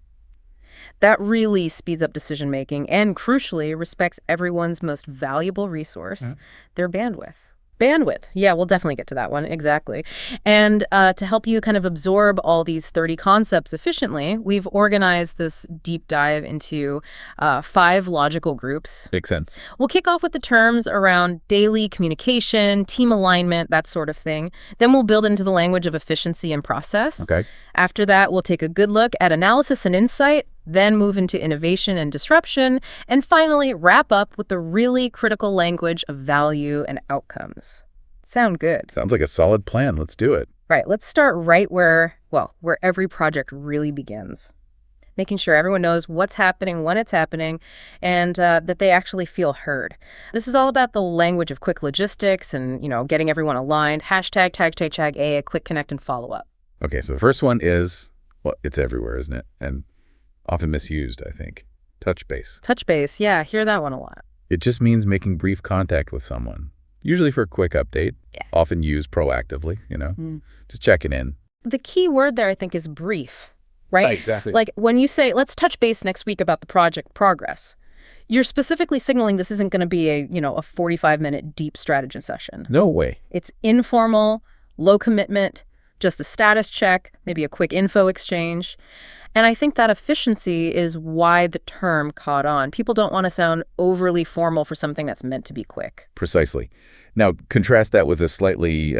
That really speeds up decision-making and, crucially, respects everyone's most valuable resource, their bandwidth. Bandwidth. Yeah, we'll definitely get to that one. Exactly. And to help you kind of absorb all these 30 concepts efficiently, we've organized this deep dive into 5 logical groups. Makes sense. We'll kick off with the terms around daily communication, team alignment, that sort of thing. Then we'll build into the language of efficiency and process. Okay. After that, we'll take a good look at analysis and insight, then move into innovation and disruption, and finally wrap up with the really critical language of value and outcomes. Sound good? Sounds like a solid plan. Let's do it. Right, let's start right where every project really begins. Making sure everyone knows what's happening, when it's happening, and that they actually feel heard. This is all about the language of quick logistics and, getting everyone aligned. #tag A, quick connect and follow up. Okay, so the first one is, it's everywhere, isn't it? And often misused, I think. Touch base. Touch base, yeah, hear that one a lot. It just means making brief contact with someone, usually for a quick update, often used proactively, just checking in. The key word there, I think, is brief, right? Exactly. Like when you say, let's touch base next week about the project progress, you're specifically signaling this isn't going to be a 45-minute deep strategy session. No way. It's informal, low commitment, just a status check, maybe a quick info exchange. And I think that efficiency is why the term caught on. People don't want to sound overly formal for something that's meant to be quick. Precisely. Now, contrast that with a slightly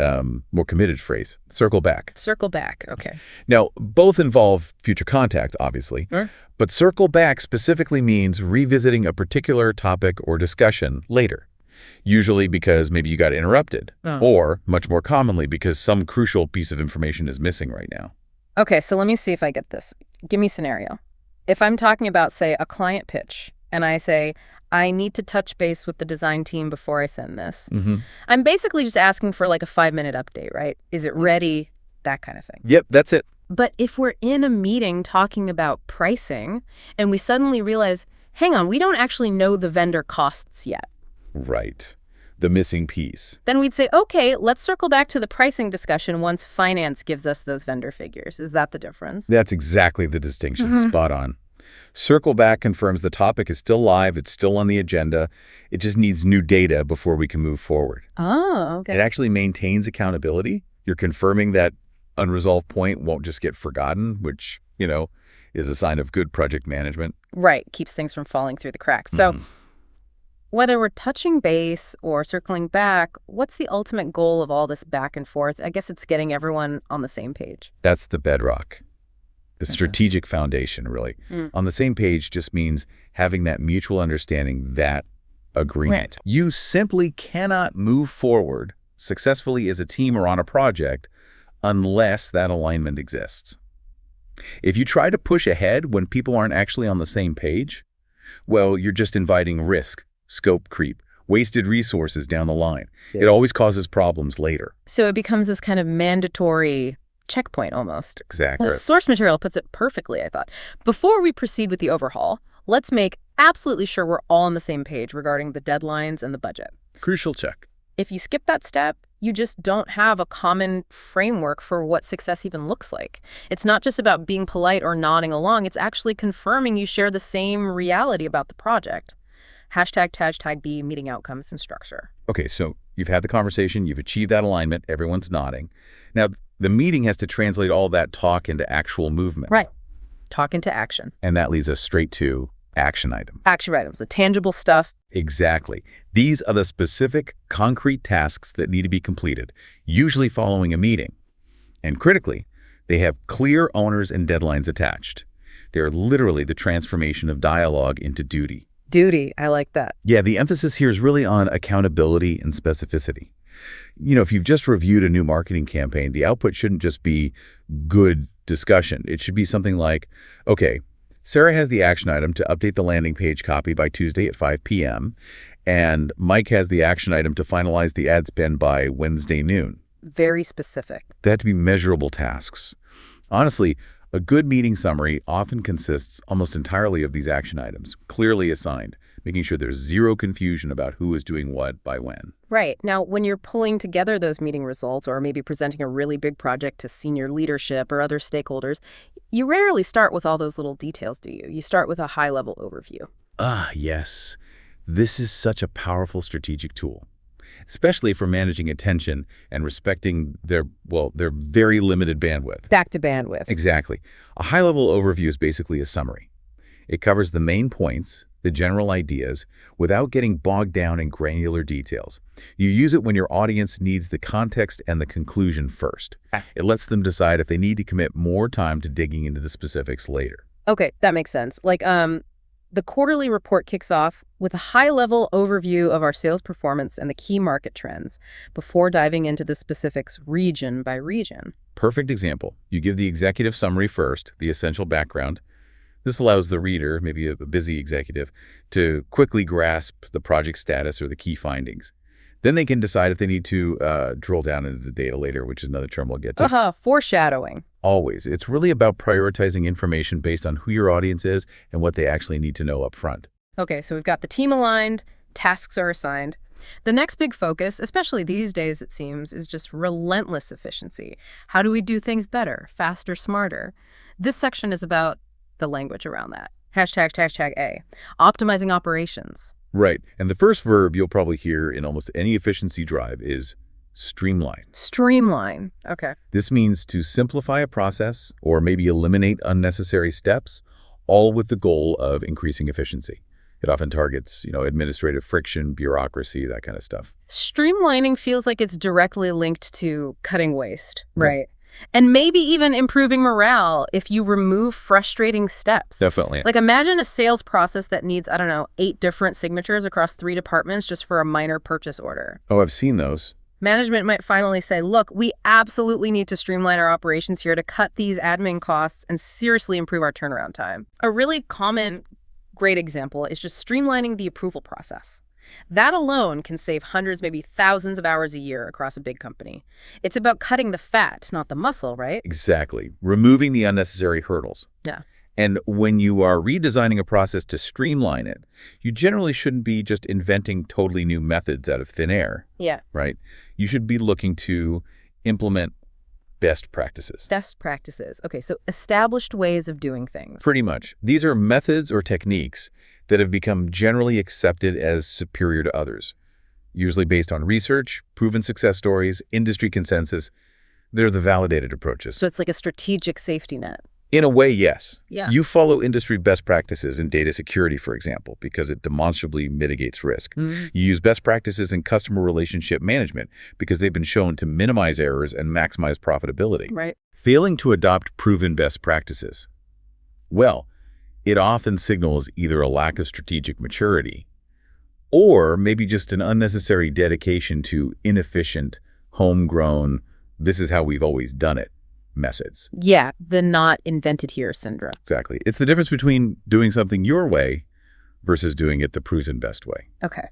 more committed phrase, circle back. Circle back, okay. Now, both involve future contact, obviously, Sure. But circle back specifically means revisiting a particular topic or discussion later, usually because maybe you got interrupted, or, much more commonly, because some crucial piece of information is missing right now. Okay, so let me see if I get this. Give me a scenario. If I'm talking about, say, a client pitch, and I say, I need to touch base with the design team before I send this, I'm basically just asking for like a 5-minute update, right? Is it ready? That kind of thing. Yep, that's it. But if we're in a meeting talking about pricing and we suddenly realize, hang on, we don't actually know the vendor costs yet. Right. The missing piece. Then we'd say, okay, let's circle back to the pricing discussion once finance gives us those vendor figures. Is that the difference? That's exactly the distinction. Spot on. Circle back confirms the topic is still live, it's still on the agenda. It just needs new data before we can move forward. Oh, okay. It actually maintains accountability. You're confirming that unresolved point won't just get forgotten, which, is a sign of good project management. Right. Keeps things from falling through the cracks. So whether we're touching base or circling back, what's the ultimate goal of all this back and forth? I guess it's getting everyone on the same page. That's the bedrock. The strategic foundation, really. On the same page just means having that mutual understanding, that agreement. Right. You simply cannot move forward successfully as a team or on a project unless that alignment exists. If you try to push ahead when people aren't actually on the same page, well, you're just inviting risk, scope creep, wasted resources down the line. Yeah. It always causes problems later. So it becomes this kind of mandatory checkpoint almost. Exactly. The source material puts it perfectly, I thought. Before we proceed with the overhaul, let's make absolutely sure we're all on the same page regarding the deadlines and the budget. Crucial check. If you skip that step, you just don't have a common framework for what success even looks like. It's not just about being polite or nodding along. It's actually confirming you share the same reality about the project. #B meeting outcomes and structure. Okay, so you've had the conversation, you've achieved that alignment, everyone's nodding. Now, the meeting has to translate all that talk into actual movement. Right. Talk into action. And that leads us straight to action items. Action items, the tangible stuff. Exactly. These are the specific, concrete tasks that need to be completed, usually following a meeting. And critically, they have clear owners and deadlines attached. They're literally the transformation of dialogue into duty. Duty, I like that. Yeah, the emphasis here is really on accountability and specificity. If you've just reviewed a new marketing campaign, the output shouldn't just be good discussion. It should be something like, okay, Sarah has the action item to update the landing page copy by Tuesday at 5 p.m., and Mike has the action item to finalize the ad spend by Wednesday noon. Very specific. They have to be measurable tasks. Honestly, a good meeting summary often consists almost entirely of these action items, clearly assigned, making sure there's zero confusion about who is doing what by when. Right. Now, when you're pulling together those meeting results or maybe presenting a really big project to senior leadership or other stakeholders, you rarely start with all those little details, do you? You start with a high-level overview. Yes. This is such a powerful strategic tool, especially for managing attention and respecting their very limited bandwidth. Back to bandwidth. Exactly. A high-level overview is basically a summary. It covers the main points, the general ideas, without getting bogged down in granular details. You use it when your audience needs the context and the conclusion first. It lets them decide if they need to commit more time to digging into the specifics later. Okay, that makes sense. Like, the quarterly report kicks off with a high-level overview of our sales performance and the key market trends before diving into the specifics region by region. Perfect example. You give the executive summary first, the essential background. This allows the reader, maybe a busy executive, to quickly grasp the project status or the key findings. Then they can decide if they need to drill down into the data later, which is another term we'll get to. Foreshadowing. Always. It's really about prioritizing information based on who your audience is and what they actually need to know up front. Okay, so we've got the team aligned, tasks are assigned. The next big focus, especially these days it seems, is just relentless efficiency. How do we do things better, faster, smarter? This section is about the language around that. #A. Optimizing operations. Right. And the first verb you'll probably hear in almost any efficiency drive is streamline. Streamline. Okay. This means to simplify a process or maybe eliminate unnecessary steps, all with the goal of increasing efficiency. It often targets, administrative friction, bureaucracy, that kind of stuff. Streamlining feels like it's directly linked to cutting waste. Right. And maybe even improving morale if you remove frustrating steps. Definitely. Like imagine a sales process that needs, 8 different signatures across 3 departments just for a minor purchase order. Oh, I've seen those. Management might finally say, look, we absolutely need to streamline our operations here to cut these admin costs and seriously improve our turnaround time. A really common, great example is just streamlining the approval process. That alone can save hundreds, maybe thousands of hours a year across a big company. It's about cutting the fat, not the muscle, right? Exactly. Removing the unnecessary hurdles. Yeah. And when you are redesigning a process to streamline it, you generally shouldn't be just inventing totally new methods out of thin air. Yeah. Right? You should be looking to implement best practices. Best practices. Okay, so established ways of doing things. Pretty much. These are methods or techniques that have become generally accepted as superior to others, usually based on research, proven success stories, industry consensus. They're the validated approaches. So it's like a strategic safety net. In a way, yes. Yeah. You follow industry best practices in data security, for example, because it demonstrably mitigates risk. You use best practices in customer relationship management because they've been shown to minimize errors and maximize profitability. Right. Failing to adopt proven best practices, well, it often signals either a lack of strategic maturity or maybe just an unnecessary dedication to inefficient, homegrown, this is how we've always done it methods. Yeah, the not invented here syndrome. Exactly. It's the difference between doing something your way versus doing it the proven best way. Okay.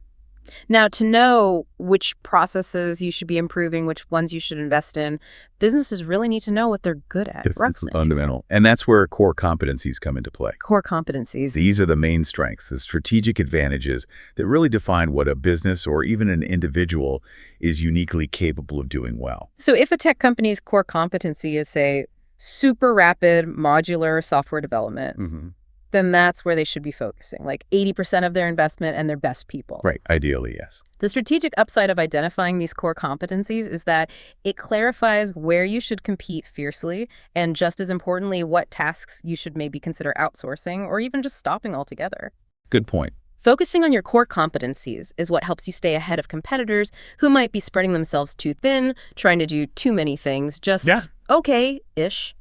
Now, to know which processes you should be improving, which ones you should invest in, businesses really need to know what they're good at. It's fundamental. And that's where core competencies come into play. Core competencies. These are the main strengths, the strategic advantages that really define what a business or even an individual is uniquely capable of doing well. So if a tech company's core competency is, say, super rapid modular software development, then that's where they should be focusing, like 80% of their investment and their best people. Right. Ideally, yes. The strategic upside of identifying these core competencies is that it clarifies where you should compete fiercely and, just as importantly, what tasks you should maybe consider outsourcing or even just stopping altogether. Good point. Focusing on your core competencies is what helps you stay ahead of competitors who might be spreading themselves too thin, trying to do too many things, just okay-ish.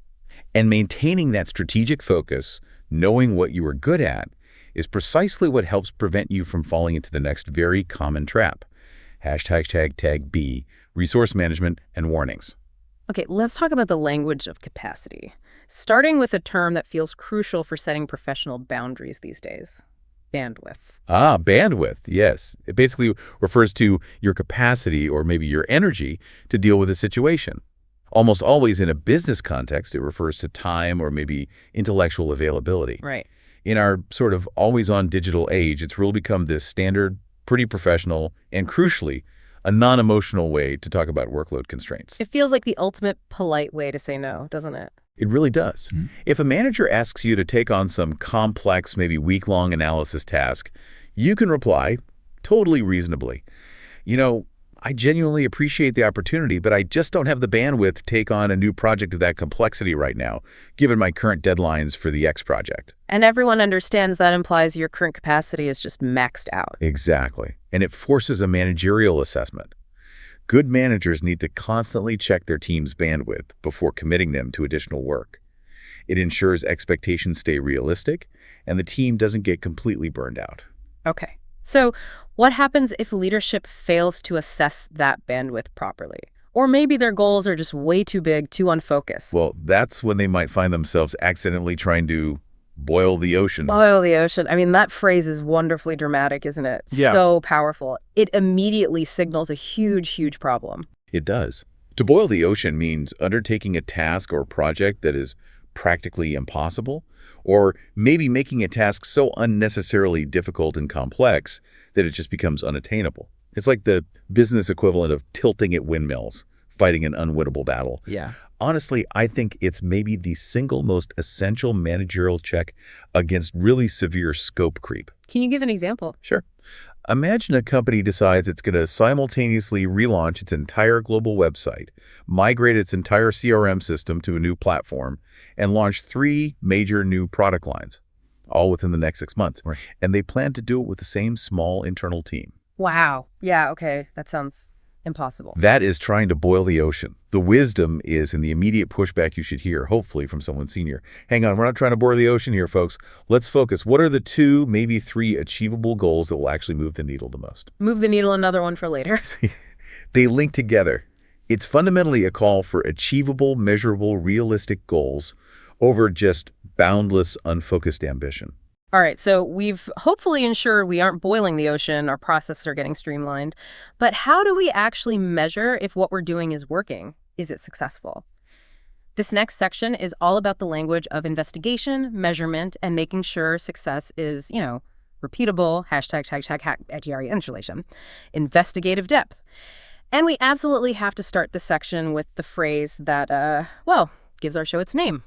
And maintaining that strategic focus, knowing what you are good at, is precisely what helps prevent you from falling into the next very common trap. Tag B, resource management and warnings. Okay, let's talk about the language of capacity, starting with a term that feels crucial for setting professional boundaries these days: bandwidth. Bandwidth, yes. It basically refers to your capacity or maybe your energy to deal with a situation. Almost always in a business context, it refers to time or maybe intellectual availability. Right. In our sort of always-on digital age, it's really become this standard, pretty professional, and crucially, a non-emotional way to talk about workload constraints. It feels like the ultimate polite way to say no, doesn't it? It really does. If a manager asks you to take on some complex, maybe week-long analysis task, you can reply totally reasonably, I genuinely appreciate the opportunity, but I just don't have the bandwidth to take on a new project of that complexity right now, given my current deadlines for the X project. And everyone understands that implies your current capacity is just maxed out. Exactly. And it forces a managerial assessment. Good managers need to constantly check their team's bandwidth before committing them to additional work. It ensures expectations stay realistic and the team doesn't get completely burned out. Okay. So what happens if leadership fails to assess that bandwidth properly? Or maybe their goals are just way too big, too unfocused. Well, that's when they might find themselves accidentally trying to boil the ocean. Boil the ocean. I mean, that phrase is wonderfully dramatic, isn't it? Yeah. So powerful. It immediately signals a huge, huge problem. It does. To boil the ocean means undertaking a task or project that is practically impossible, or maybe making a task so unnecessarily difficult and complex that it just becomes unattainable. It's like the business equivalent of tilting at windmills, fighting an unwinnable battle. Yeah. Honestly, I think it's maybe the single most essential managerial check against really severe scope creep. Can you give an example? Sure. Imagine a company decides it's going to simultaneously relaunch its entire global website, migrate its entire CRM system to a new platform, and launch 3 major new product lines, all within the next 6 months. Right. And they plan to do it with the same small internal team. Wow. Yeah, okay. That sounds impossible. That is trying to boil the ocean. The wisdom is in the immediate pushback you should hear, hopefully from someone senior. Hang on, we're not trying to boil the ocean here, folks. Let's focus. What are the 2, maybe 3 achievable goals that will actually move the needle the most? Move the needle, another one for later. They link together. It's fundamentally a call for achievable, measurable, realistic goals over just boundless, unfocused ambition. All right, so we've hopefully ensured we aren't boiling the ocean, our processes are getting streamlined. But how do we actually measure if what we're doing is working? Is it successful? This next section is all about the language of investigation, measurement, and making sure success is, repeatable, #, installation, investigative depth. And we absolutely have to start the section with the phrase that, gives our show its name.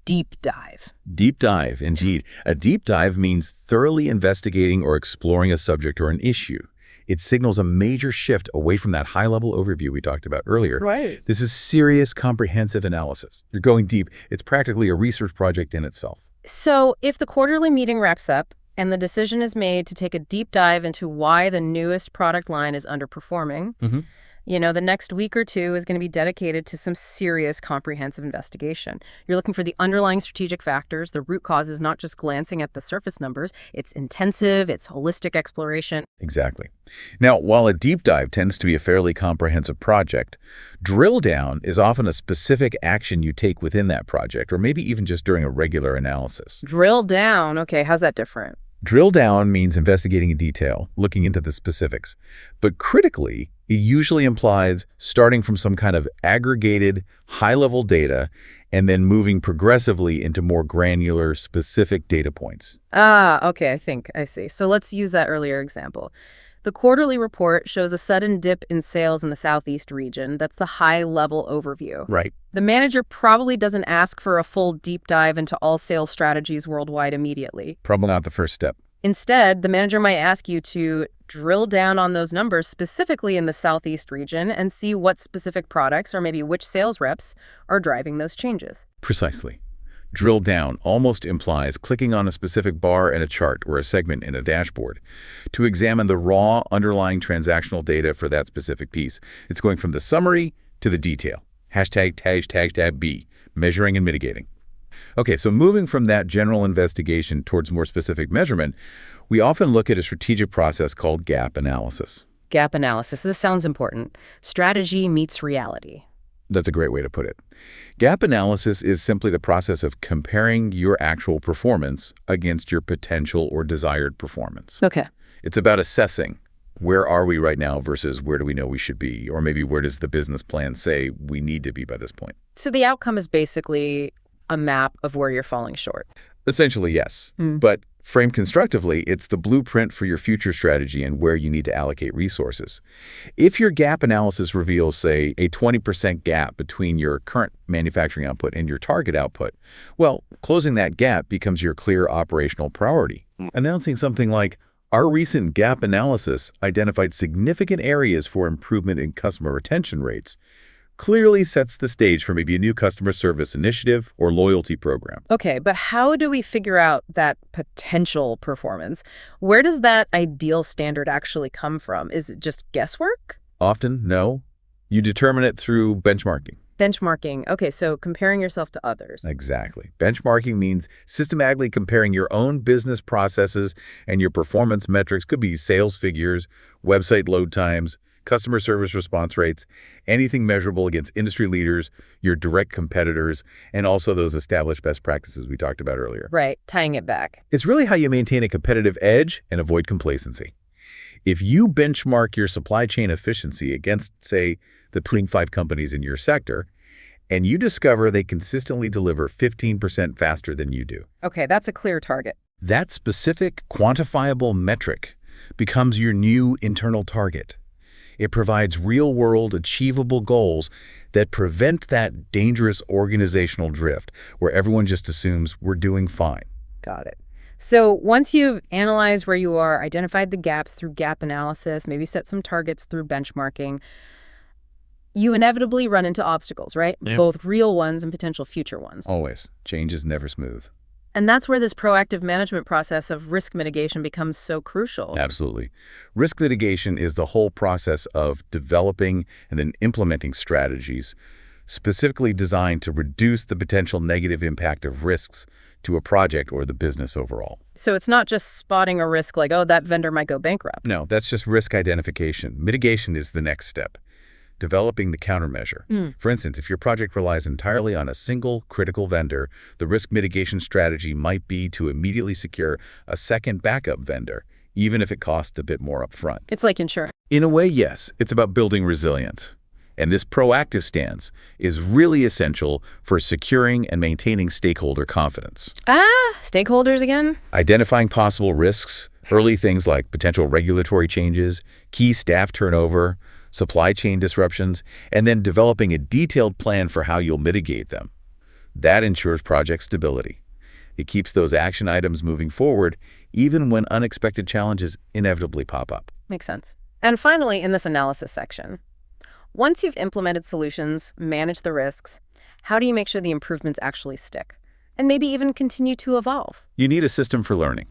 Deep dive. Deep dive, indeed. A deep dive means thoroughly investigating or exploring a subject or an issue. It signals a major shift away from that high-level overview we talked about earlier. Right. This is serious, comprehensive analysis. You're going deep. It's practically a research project in itself. So if the quarterly meeting wraps up and the decision is made to take a deep dive into why the newest product line is underperforming, the next week or two is going to be dedicated to some serious comprehensive investigation. You're looking for the underlying strategic factors, the root causes, not just glancing at the surface numbers. It's intensive, it's holistic exploration. Exactly. Now, while a deep dive tends to be a fairly comprehensive project, drill down is often a specific action you take within that project, or maybe even just during a regular analysis. Drill down. Okay, how's that different? Drill down means investigating in detail, looking into the specifics. But critically, it usually implies starting from some kind of aggregated, high-level data and then moving progressively into more granular, specific data points. Okay, I see. So let's use that earlier example. The quarterly report shows a sudden dip in sales in the Southeast region. That's the high-level overview. Right. The manager probably doesn't ask for a full deep dive into all sales strategies worldwide immediately. Probably not the first step. Instead, the manager might ask you to drill down on those numbers specifically in the Southeast region and see what specific products or maybe which sales reps are driving those changes. Precisely. Drill down almost implies clicking on a specific bar in a chart or a segment in a dashboard to examine the raw underlying transactional data for that specific piece. It's going from the summary to the detail. #B, measuring and mitigating. Okay, so moving from that general investigation towards more specific measurement, we often look at a strategic process called gap analysis. Gap analysis. This sounds important. Strategy meets reality. That's a great way to put it. Gap analysis is simply the process of comparing your actual performance against your potential or desired performance. Okay. It's about assessing where are we right now versus where do we know we should be, or maybe where does the business plan say we need to be by this point. So the outcome is basically a map of where you're falling short. Essentially, yes. But framed constructively, it's the blueprint for your future strategy and where you need to allocate resources. If your gap analysis reveals, say, a 20% gap between your current manufacturing output and your target output, well, closing that gap becomes your clear operational priority. Announcing something like, our recent gap analysis identified significant areas for improvement in customer retention rates, clearly sets the stage for maybe a new customer service initiative or loyalty program. Okay, but how do we figure out that potential performance? Where does that ideal standard actually come from? Is it just guesswork? Often, no. You determine it through benchmarking. Benchmarking. Okay, so comparing yourself to others. Exactly. Benchmarking means systematically comparing your own business processes and your performance metrics. Could be sales figures, website load times, customer service response rates, anything measurable against industry leaders, your direct competitors, and also those established best practices we talked about earlier. Right, tying it back. It's really how you maintain a competitive edge and avoid complacency. If you benchmark your supply chain efficiency against, say, the 25 companies in your sector, and you discover they consistently deliver 15% faster than you do. Okay, that's a clear target. That specific, quantifiable metric becomes your new internal target. It provides real-world, achievable goals that prevent that dangerous organizational drift where everyone just assumes we're doing fine. Got it. So once you've analyzed where you are, identified the gaps through gap analysis, maybe set some targets through benchmarking, you inevitably run into obstacles, right? Yep. Both real ones and potential future ones. Always. Change is never smooth. And that's where this proactive management process of risk mitigation becomes so crucial. Absolutely. Risk mitigation is the whole process of developing and then implementing strategies specifically designed to reduce the potential negative impact of risks to a project or the business overall. So it's not just spotting a risk like, oh, that vendor might go bankrupt. No, that's just risk identification. Mitigation is the next step. Developing the countermeasure. For instance, if your project relies entirely on a single critical vendor, the risk mitigation strategy might be to immediately secure a second backup vendor, even if it costs a bit more upfront. It's like insurance. In a way, yes, it's about building resilience. And this proactive stance is really essential for securing and maintaining stakeholder confidence. Stakeholders again? Identifying possible risks, early things like potential regulatory changes, key staff turnover, supply chain disruptions, and then developing a detailed plan for how you'll mitigate them. That ensures project stability. It keeps those action items moving forward, even when unexpected challenges inevitably pop up. Makes sense. And finally, in this analysis section, once you've implemented solutions, managed the risks, how do you make sure the improvements actually stick? And maybe even continue to evolve? You need a system for learning.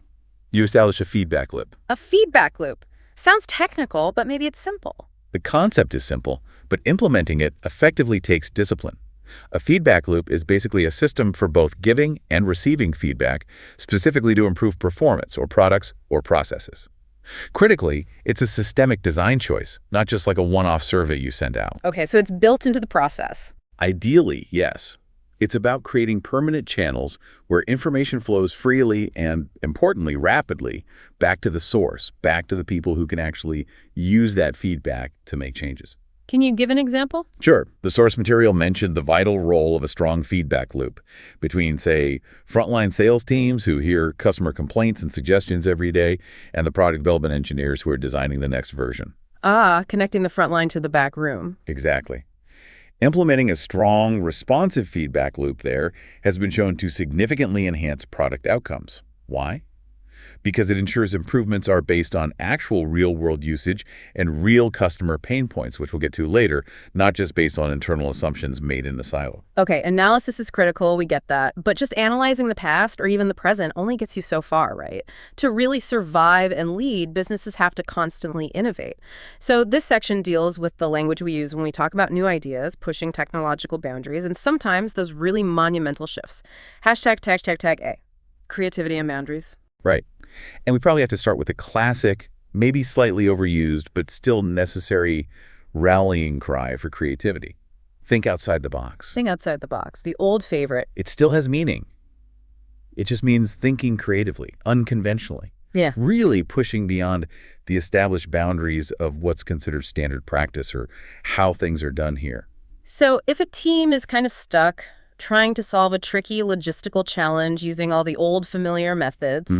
You establish a feedback loop. A feedback loop. Sounds technical, but maybe it's simple. The concept is simple, but implementing it effectively takes discipline. A feedback loop is basically a system for both giving and receiving feedback, specifically to improve performance or products or processes. Critically, it's a systemic design choice, not just like a one-off survey you send out. Okay, so it's built into the process. Ideally, yes. It's about creating permanent channels where information flows freely and, importantly, rapidly back to the source, back to the people who can actually use that feedback to make changes. Can you give an example? Sure. The source material mentioned the vital role of a strong feedback loop between, say, frontline sales teams who hear customer complaints and suggestions every day and the product development engineers who are designing the next version. Connecting the front line to the back room. Exactly. Implementing a strong, responsive feedback loop there has been shown to significantly enhance product outcomes. Why? Because it ensures improvements are based on actual real-world usage and real customer pain points, which we'll get to later, not just based on internal assumptions made in a silo. Okay, analysis is critical, we get that. But just analyzing the past or even the present only gets you so far, right? To really survive and lead, businesses have to constantly innovate. So this section deals with the language we use when we talk about new ideas, pushing technological boundaries, and sometimes those really monumental shifts. #A. Creativity and boundaries. Right. And we probably have to start with a classic, maybe slightly overused, but still necessary rallying cry for creativity. Think outside the box. Think outside the box. The old favorite. It still has meaning. It just means thinking creatively, unconventionally. Yeah. Really pushing beyond the established boundaries of what's considered standard practice or how things are done here. So if a team is kind of stuck trying to solve a tricky logistical challenge using all the old familiar methods,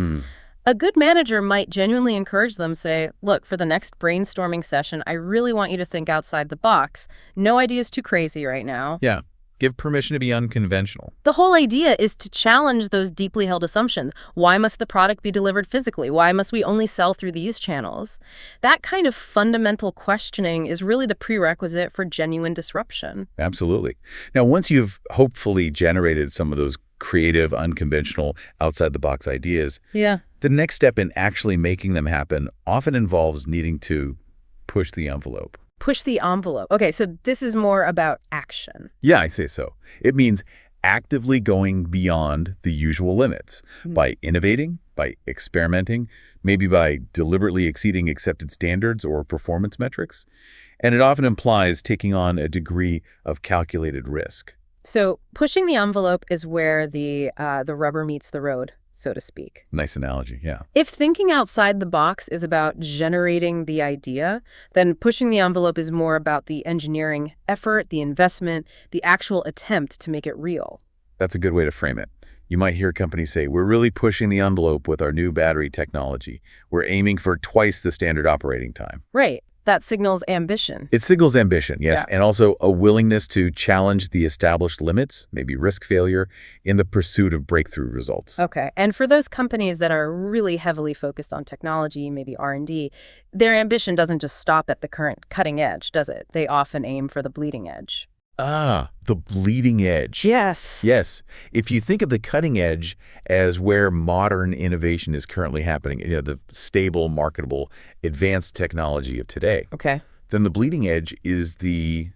a good manager might genuinely encourage them, say, look, for the next brainstorming session, I really want you to think outside the box. No idea's too crazy right now. Yeah. Give permission to be unconventional. The whole idea is to challenge those deeply held assumptions. Why must the product be delivered physically? Why must we only sell through these channels? That kind of fundamental questioning is really the prerequisite for genuine disruption. Absolutely. Now, once you've hopefully generated some of those creative, unconventional, outside-the-box ideas, the next step in actually making them happen often involves needing to push the envelope. Push the envelope. Okay, so this is more about action. Yeah, I say so. It means actively going beyond the usual limits by innovating, by experimenting, maybe by deliberately exceeding accepted standards or performance metrics. And it often implies taking on a degree of calculated risk. So pushing the envelope is where the rubber meets the road, so to speak. Nice analogy, yeah. If thinking outside the box is about generating the idea, then pushing the envelope is more about the engineering effort, the investment, the actual attempt to make it real. That's a good way to frame it. You might hear companies say, we're really pushing the envelope with our new battery technology. We're aiming for twice the standard operating time. Right. That signals ambition. It signals ambition, yes, Yeah. and also a willingness to challenge the established limits, maybe risk failure, in the pursuit of breakthrough results. Okay. And for those companies that are really heavily focused on technology, maybe R&D, their ambition doesn't just stop at the current cutting edge, does it? They often aim for the bleeding edge. The bleeding edge. Yes. Yes. If you think of the cutting edge as where modern innovation is currently happening, the stable, marketable, advanced technology of today, Okay. then the bleeding edge is the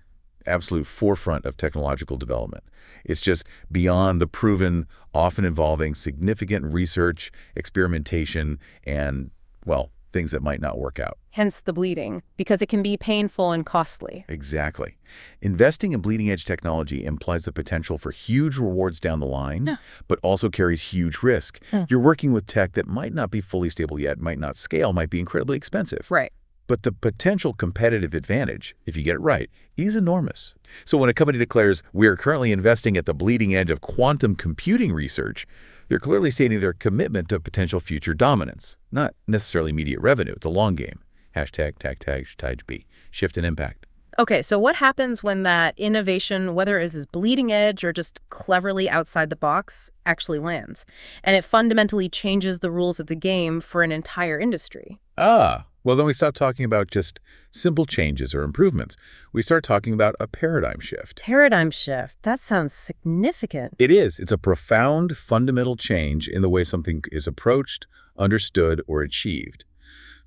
absolute forefront of technological development. It's just beyond the proven, often involving significant research, experimentation, and, well, things that might not work out. Hence the bleeding, because it can be painful and costly. Exactly. Investing in bleeding-edge technology implies the potential for huge rewards down the line, Yeah. but also carries huge risk. You're working with tech that might not be fully stable yet, might not scale, might be incredibly expensive. Right. But the potential competitive advantage, if you get it right, is enormous. So when a company declares, we are currently investing at the bleeding edge of quantum computing research, they're clearly stating their commitment to potential future dominance, not necessarily immediate revenue. It's a long game. Hashtag, tag, B. Shift and impact. Okay, so what happens when that innovation, whether it is bleeding edge or just cleverly outside the box, actually lands? And it fundamentally changes the rules of the game for an entire industry. Well, then we stop talking about just simple changes or improvements. We start talking about a paradigm shift. Paradigm shift. That sounds significant. It is. It's a profound, fundamental change in the way something is approached, understood, or achieved.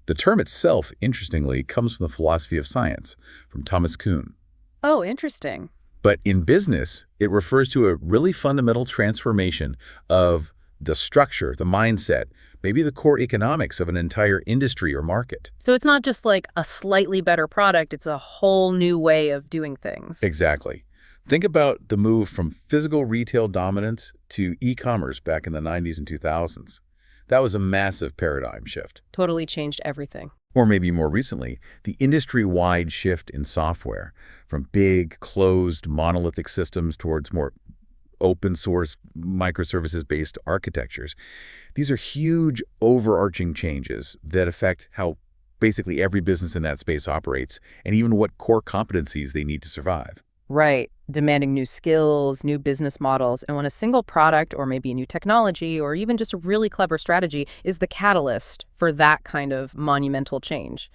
The term itself, interestingly, comes from the philosophy of science, from Thomas Kuhn. Oh, interesting. But in business, it refers to a really fundamental transformation of the structure, the mindset, maybe the core economics of an entire industry or market. So it's not just like a slightly better product, it's a whole new way of doing things. Exactly. Think about the move from physical retail dominance to e-commerce back in the 90s and 2000s. That was a massive paradigm shift. Totally changed everything. Or maybe more recently, the industry-wide shift in software from big, closed, monolithic systems towards more open source, microservices-based architectures. These are huge, overarching changes that affect how basically every business in that space operates and even what core competencies they need to survive. Right. Demanding new skills, new business models. And when a single product or maybe a new technology or even just a really clever strategy is the catalyst for that kind of monumental change.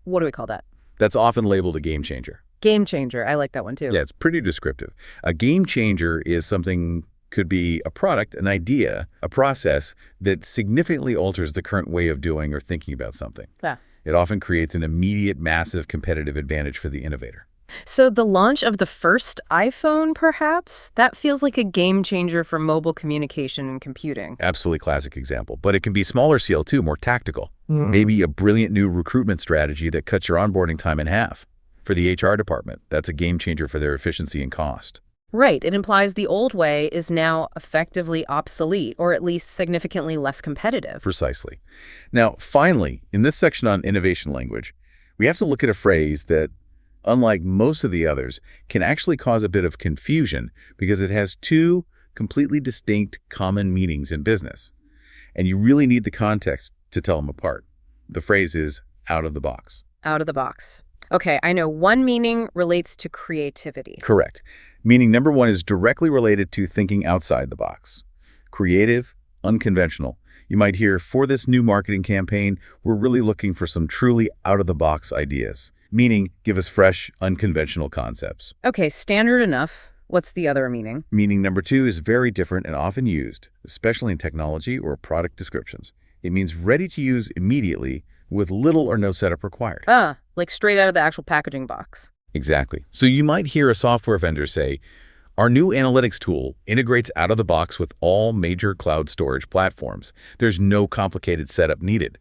What do we call that? That's often labeled a game changer. Game changer. I like that one too. Yeah, it's pretty descriptive. A game changer is something, could be a product, an idea, a process that significantly alters the current way of doing or thinking about something. Yeah. It often creates an immediate, massive competitive advantage for the innovator. So the launch of the first iPhone, perhaps? That feels like a game changer for mobile communication and computing. Absolutely classic example. But it can be smaller scale too, more tactical. Maybe a brilliant new recruitment strategy that cuts your onboarding time in half. For the HR department, that's a game changer for their efficiency and cost. Right. It implies the old way is now effectively obsolete, or at least significantly less competitive. Precisely. Now, finally, in this section on innovation language, we have to look at a phrase that, unlike most of the others, can actually cause a bit of confusion because it has two completely distinct common meanings in business. And you really need the context to tell them apart. The phrase is out of the box. Out of the box. Okay, I know one meaning relates to creativity. Correct. Meaning number one is directly related to thinking outside the box. Creative, unconventional. You might hear, for this new marketing campaign, we're really looking for some truly out-of-the-box ideas. Meaning, give us fresh, unconventional concepts. Okay, standard enough. What's the other meaning? Meaning number two is very different and often used, especially in technology or product descriptions. It means ready to use immediately with little or no setup required. Like straight out of the actual packaging box. Exactly. So you might hear a software vendor say, our new analytics tool integrates out of the box with all major cloud storage platforms. There's no complicated setup needed.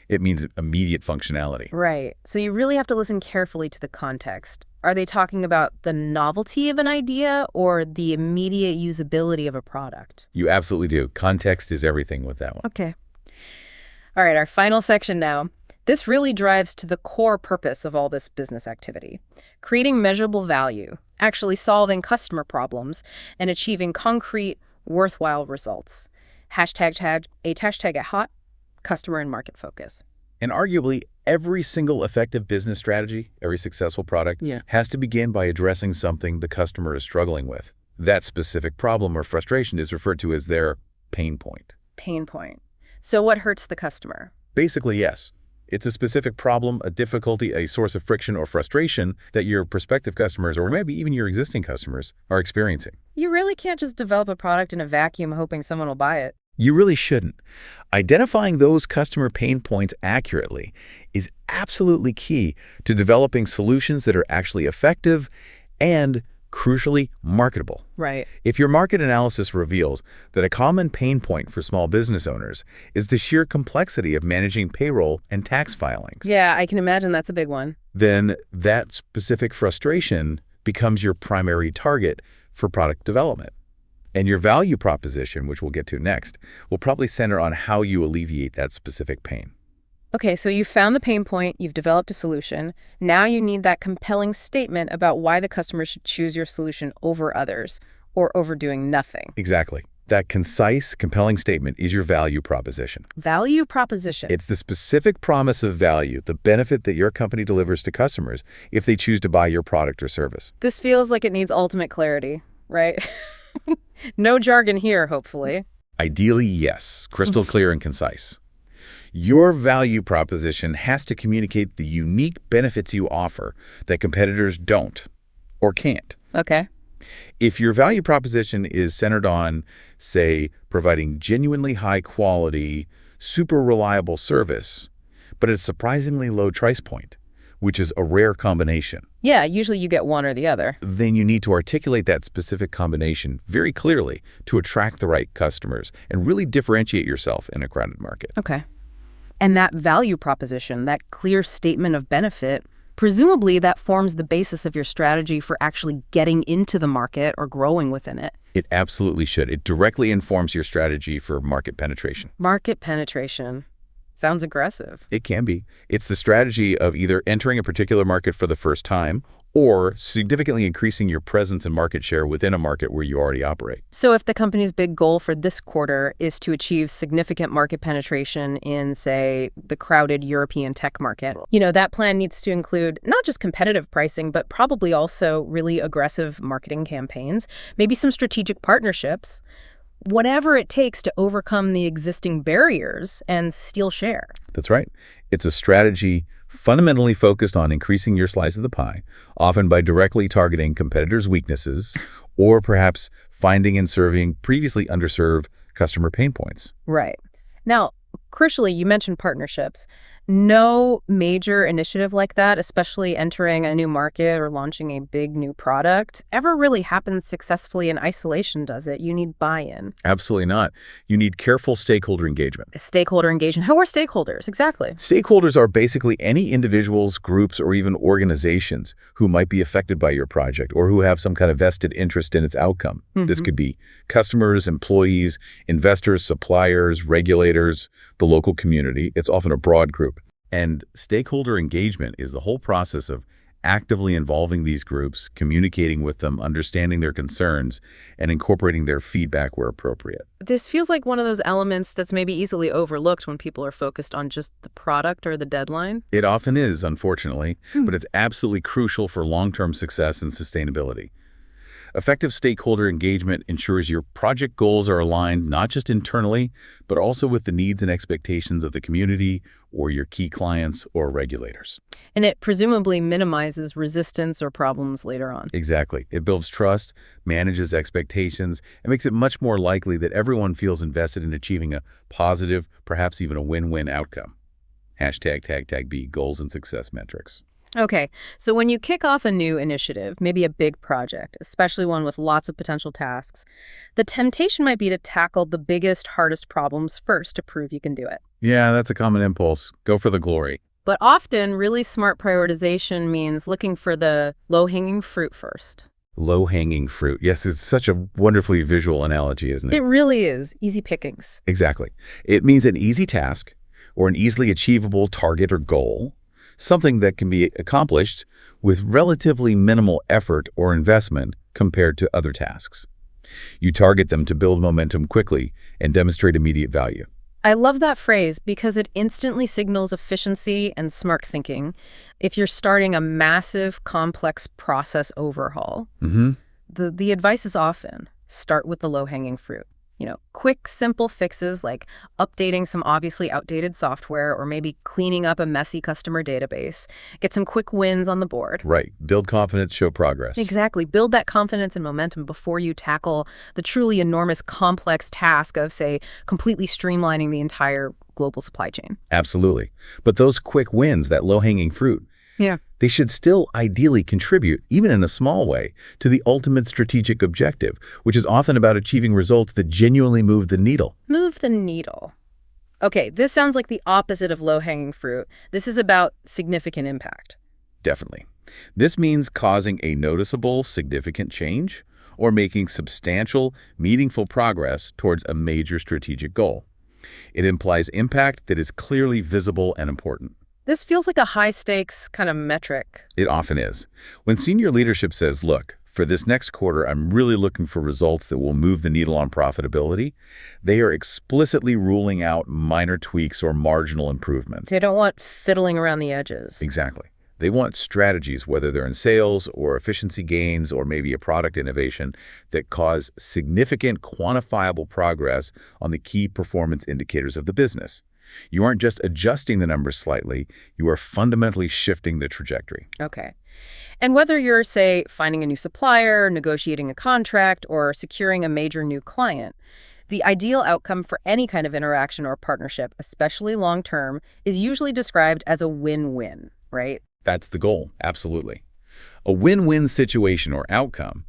It means immediate functionality. Right. So you really have to listen carefully to the context. Are they talking about the novelty of an idea or the immediate usability of a product? You absolutely do. Context is everything with that one. Okay. All right, our final section now. This really drives to the core purpose of all this business activity. Creating measurable value, actually solving customer problems, and achieving concrete, worthwhile results. Hashtag it hot, customer and market focus. And arguably, every single effective business strategy, every successful product, has to begin by addressing something the customer is struggling with. That specific problem or frustration is referred to as their pain point. Pain point. So what hurts the customer? Basically, yes. It's a specific problem, a difficulty, a source of friction or frustration that your prospective customers, or maybe even your existing customers, are experiencing. You really can't just develop a product in a vacuum hoping someone will buy it. You really shouldn't. Identifying those customer pain points accurately is absolutely key to developing solutions that are actually effective and, crucially, marketable. Right. If your market analysis reveals that a common pain point for small business owners is the sheer complexity of managing payroll and tax filings, Yeah, I can imagine that's a big one. then that specific frustration becomes your primary target for product development. And your value proposition, which we'll get to next, will probably center on how you alleviate that specific pain. Okay, so you've found the pain point, you've developed a solution. Now you need that compelling statement about why the customer should choose your solution over others or over doing nothing. Exactly. That concise, compelling statement is your value proposition. Value proposition. It's the specific promise of value, the benefit that your company delivers to customers if they choose to buy your product or service. This feels like it needs ultimate clarity, right? No jargon here, hopefully. Ideally, yes. Crystal clear and concise. Your value proposition has to communicate the unique benefits you offer that competitors don't or can't. Okay. If your value proposition is centered on, say, providing genuinely high quality, super reliable service, but at a surprisingly low price point, which is a rare combination, Yeah, usually you get one or the other. then you need to articulate that specific combination very clearly to attract the right customers and really differentiate yourself in a crowded market. Okay. And that value proposition, that clear statement of benefit, presumably that forms the basis of your strategy for actually getting into the market or growing within it. It absolutely should. It directly informs your strategy for market penetration. Market penetration. Sounds aggressive. It can be. It's the strategy of either entering a particular market for the first time or significantly increasing your presence and market share within a market where you already operate. So if the company's big goal for this quarter is to achieve significant market penetration in, say, the crowded European tech market, that plan needs to include not just competitive pricing, but probably also really aggressive marketing campaigns, maybe some strategic partnerships, whatever it takes to overcome the existing barriers and steal share. That's right. It's a strategy fundamentally focused on increasing your slice of the pie, often by directly targeting competitors' weaknesses or perhaps finding and serving previously underserved customer pain points. Right. Now, crucially, you mentioned partnerships. No major initiative like that, especially entering a new market or launching a big new product, ever really happens successfully in isolation, does it? You need buy-in. Absolutely not. You need careful stakeholder engagement. Stakeholder engagement. Who are stakeholders? Exactly. Stakeholders are basically any individuals, groups, or even organizations who might be affected by your project or who have some kind of vested interest in its outcome. This could be customers, employees, investors, suppliers, regulators, the local community. It's often a broad group. And stakeholder engagement is the whole process of actively involving these groups, communicating with them, understanding their concerns, and incorporating their feedback where appropriate. This feels like one of those elements that's maybe easily overlooked when people are focused on just the product or the deadline. It often is, unfortunately, but it's absolutely crucial for long-term success and sustainability. Effective stakeholder engagement ensures your project goals are aligned not just internally, but also with the needs and expectations of the community or your key clients or regulators. And it presumably minimizes resistance or problems later on. Exactly. It builds trust, manages expectations, and makes it much more likely that everyone feels invested in achieving a positive, perhaps even a win-win outcome. #B, goals and success metrics. Okay, so when you kick off a new initiative, maybe a big project, especially one with lots of potential tasks, the temptation might be to tackle the biggest, hardest problems first to prove you can do it. Yeah, that's a common impulse. Go for the glory. But often, really smart prioritization means looking for the low-hanging fruit first. Low-hanging fruit. Yes, it's such a wonderfully visual analogy, isn't it? It really is. Easy pickings. Exactly. It means an easy task or an easily achievable target or goal, something that can be accomplished with relatively minimal effort or investment compared to other tasks. You target them to build momentum quickly and demonstrate immediate value. I love that phrase because it instantly signals efficiency and smart thinking. If you're starting a massive, complex process overhaul, the advice is often start with the low-hanging fruit. Quick, simple fixes like updating some obviously outdated software or maybe cleaning up a messy customer database. Get some quick wins on the board. Right. Build confidence, show progress. Exactly. Build that confidence and momentum before you tackle the truly enormous, complex task of, say, completely streamlining the entire global supply chain. Absolutely. But those quick wins, that low-hanging fruit, Yeah. They should still ideally contribute, even in a small way, to the ultimate strategic objective, which is often about achieving results that genuinely move the needle. Move the needle. Okay, this sounds like the opposite of low-hanging fruit. This is about significant impact. Definitely. This means causing a noticeable, significant change or making substantial, meaningful progress towards a major strategic goal. It implies impact that is clearly visible and important. This feels like a high-stakes kind of metric. It often is. When senior leadership says, look, for this next quarter, I'm really looking for results that will move the needle on profitability, they are explicitly ruling out minor tweaks or marginal improvements. They don't want fiddling around the edges. Exactly. They want strategies, whether they're in sales or efficiency gains or maybe a product innovation, that cause significant quantifiable progress on the key performance indicators of the business. You aren't just adjusting the numbers slightly, you are fundamentally shifting the trajectory. Okay. And whether you're, say, finding a new supplier, negotiating a contract, or securing a major new client, the ideal outcome for any kind of interaction or partnership, especially long-term, is usually described as a win-win, right? That's the goal, absolutely. A win-win situation or outcome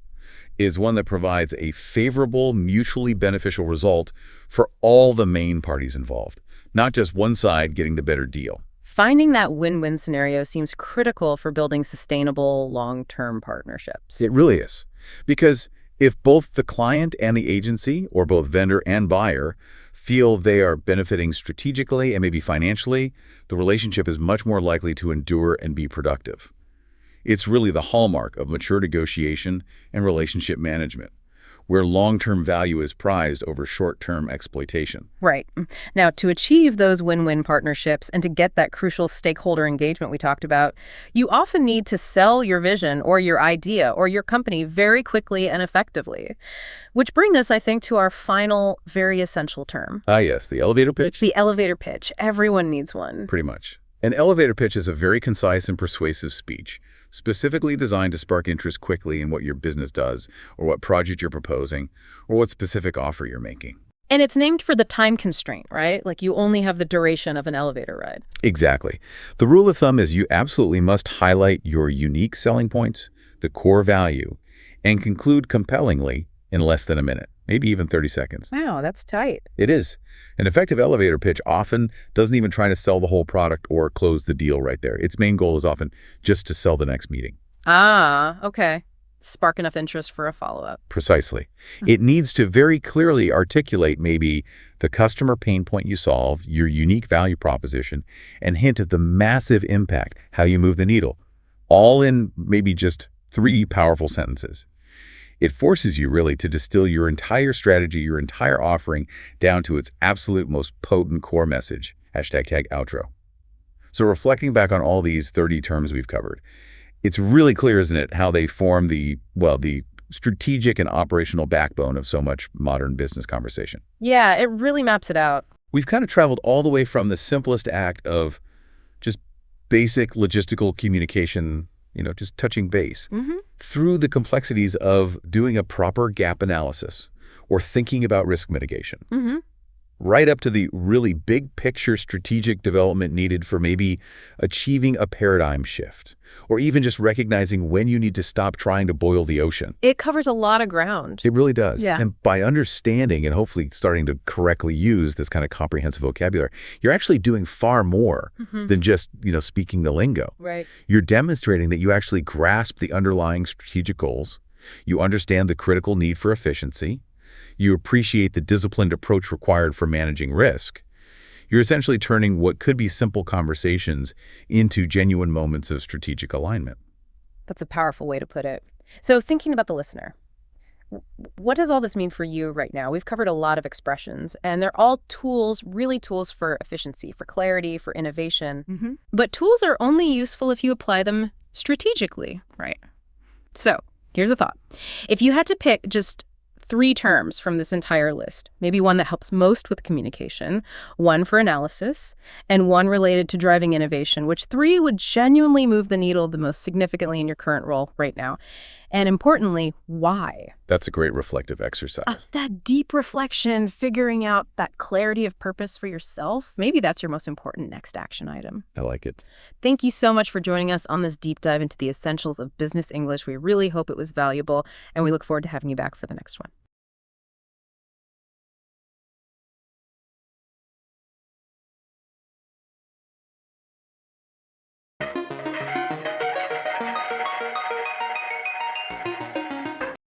is one that provides a favorable, mutually beneficial result for all the main parties involved, not just one side getting the better deal. Finding that win-win scenario seems critical for building sustainable, long-term partnerships. It really is. Because if both the client and the agency, or both vendor and buyer, feel they are benefiting strategically and maybe financially, the relationship is much more likely to endure and be productive. It's really the hallmark of mature negotiation and relationship management, where long-term value is prized over short-term exploitation. Right. Now, to achieve those win-win partnerships and to get that crucial stakeholder engagement we talked about, you often need to sell your vision or your idea or your company very quickly and effectively. Which brings us, I think, to our final, very essential term. Ah, yes, the elevator pitch? The elevator pitch. Everyone needs one. Pretty much. An elevator pitch is a very concise and persuasive speech, specifically designed to spark interest quickly in what your business does, or what project you're proposing, or what specific offer you're making. And it's named for the time constraint, right? Like you only have the duration of an elevator ride. Exactly. The rule of thumb is you absolutely must highlight your unique selling points, the core value, and conclude compellingly in less than a minute, maybe even 30 seconds. Wow, that's tight. It is. An effective elevator pitch often doesn't even try to sell the whole product or close the deal right there. Its main goal is often just to sell the next meeting. Ah, okay. Spark enough interest for a follow-up. Precisely. It needs to very clearly articulate maybe the customer pain point you solve, your unique value proposition, and hint at the massive impact, how you move the needle, all in maybe just 3 powerful sentences. It forces you really to distill your entire strategy, your entire offering, down to its absolute most potent core message, #outro. So reflecting back on all these 30 terms we've covered, it's really clear, isn't it, how they form the strategic and operational backbone of so much modern business conversation. Yeah, it really maps it out. We've kind of traveled all the way from the simplest act of just basic logistical communication, just touching base, through the complexities of doing a proper gap analysis or thinking about risk mitigation, right up to the really big picture strategic development needed for maybe achieving a paradigm shift, or even just recognizing when you need to stop trying to boil the ocean. It covers a lot of ground. It really does. Yeah. And by understanding and hopefully starting to correctly use this kind of comprehensive vocabulary, you're actually doing far more than just, speaking the lingo. Right. You're demonstrating that you actually grasp the underlying strategic goals, you understand the critical need for efficiency, you appreciate the disciplined approach required for managing risk. You're essentially turning what could be simple conversations into genuine moments of strategic alignment. That's a powerful way to put it. So thinking about the listener, what does all this mean for you right now? We've covered a lot of expressions, and they're all tools, really tools for efficiency, for clarity, for innovation. But tools are only useful if you apply them strategically, right? So here's a thought. If you had to pick just 3 terms from this entire list, maybe one that helps most with communication, one for analysis, and one related to driving innovation, which 3 would genuinely move the needle the most significantly in your current role right now? And importantly, why? That's a great reflective exercise. That deep reflection, figuring out that clarity of purpose for yourself, maybe that's your most important next action item. I like it. Thank you so much for joining us on this deep dive into the essentials of business English. We really hope it was valuable, and we look forward to having you back for the next one.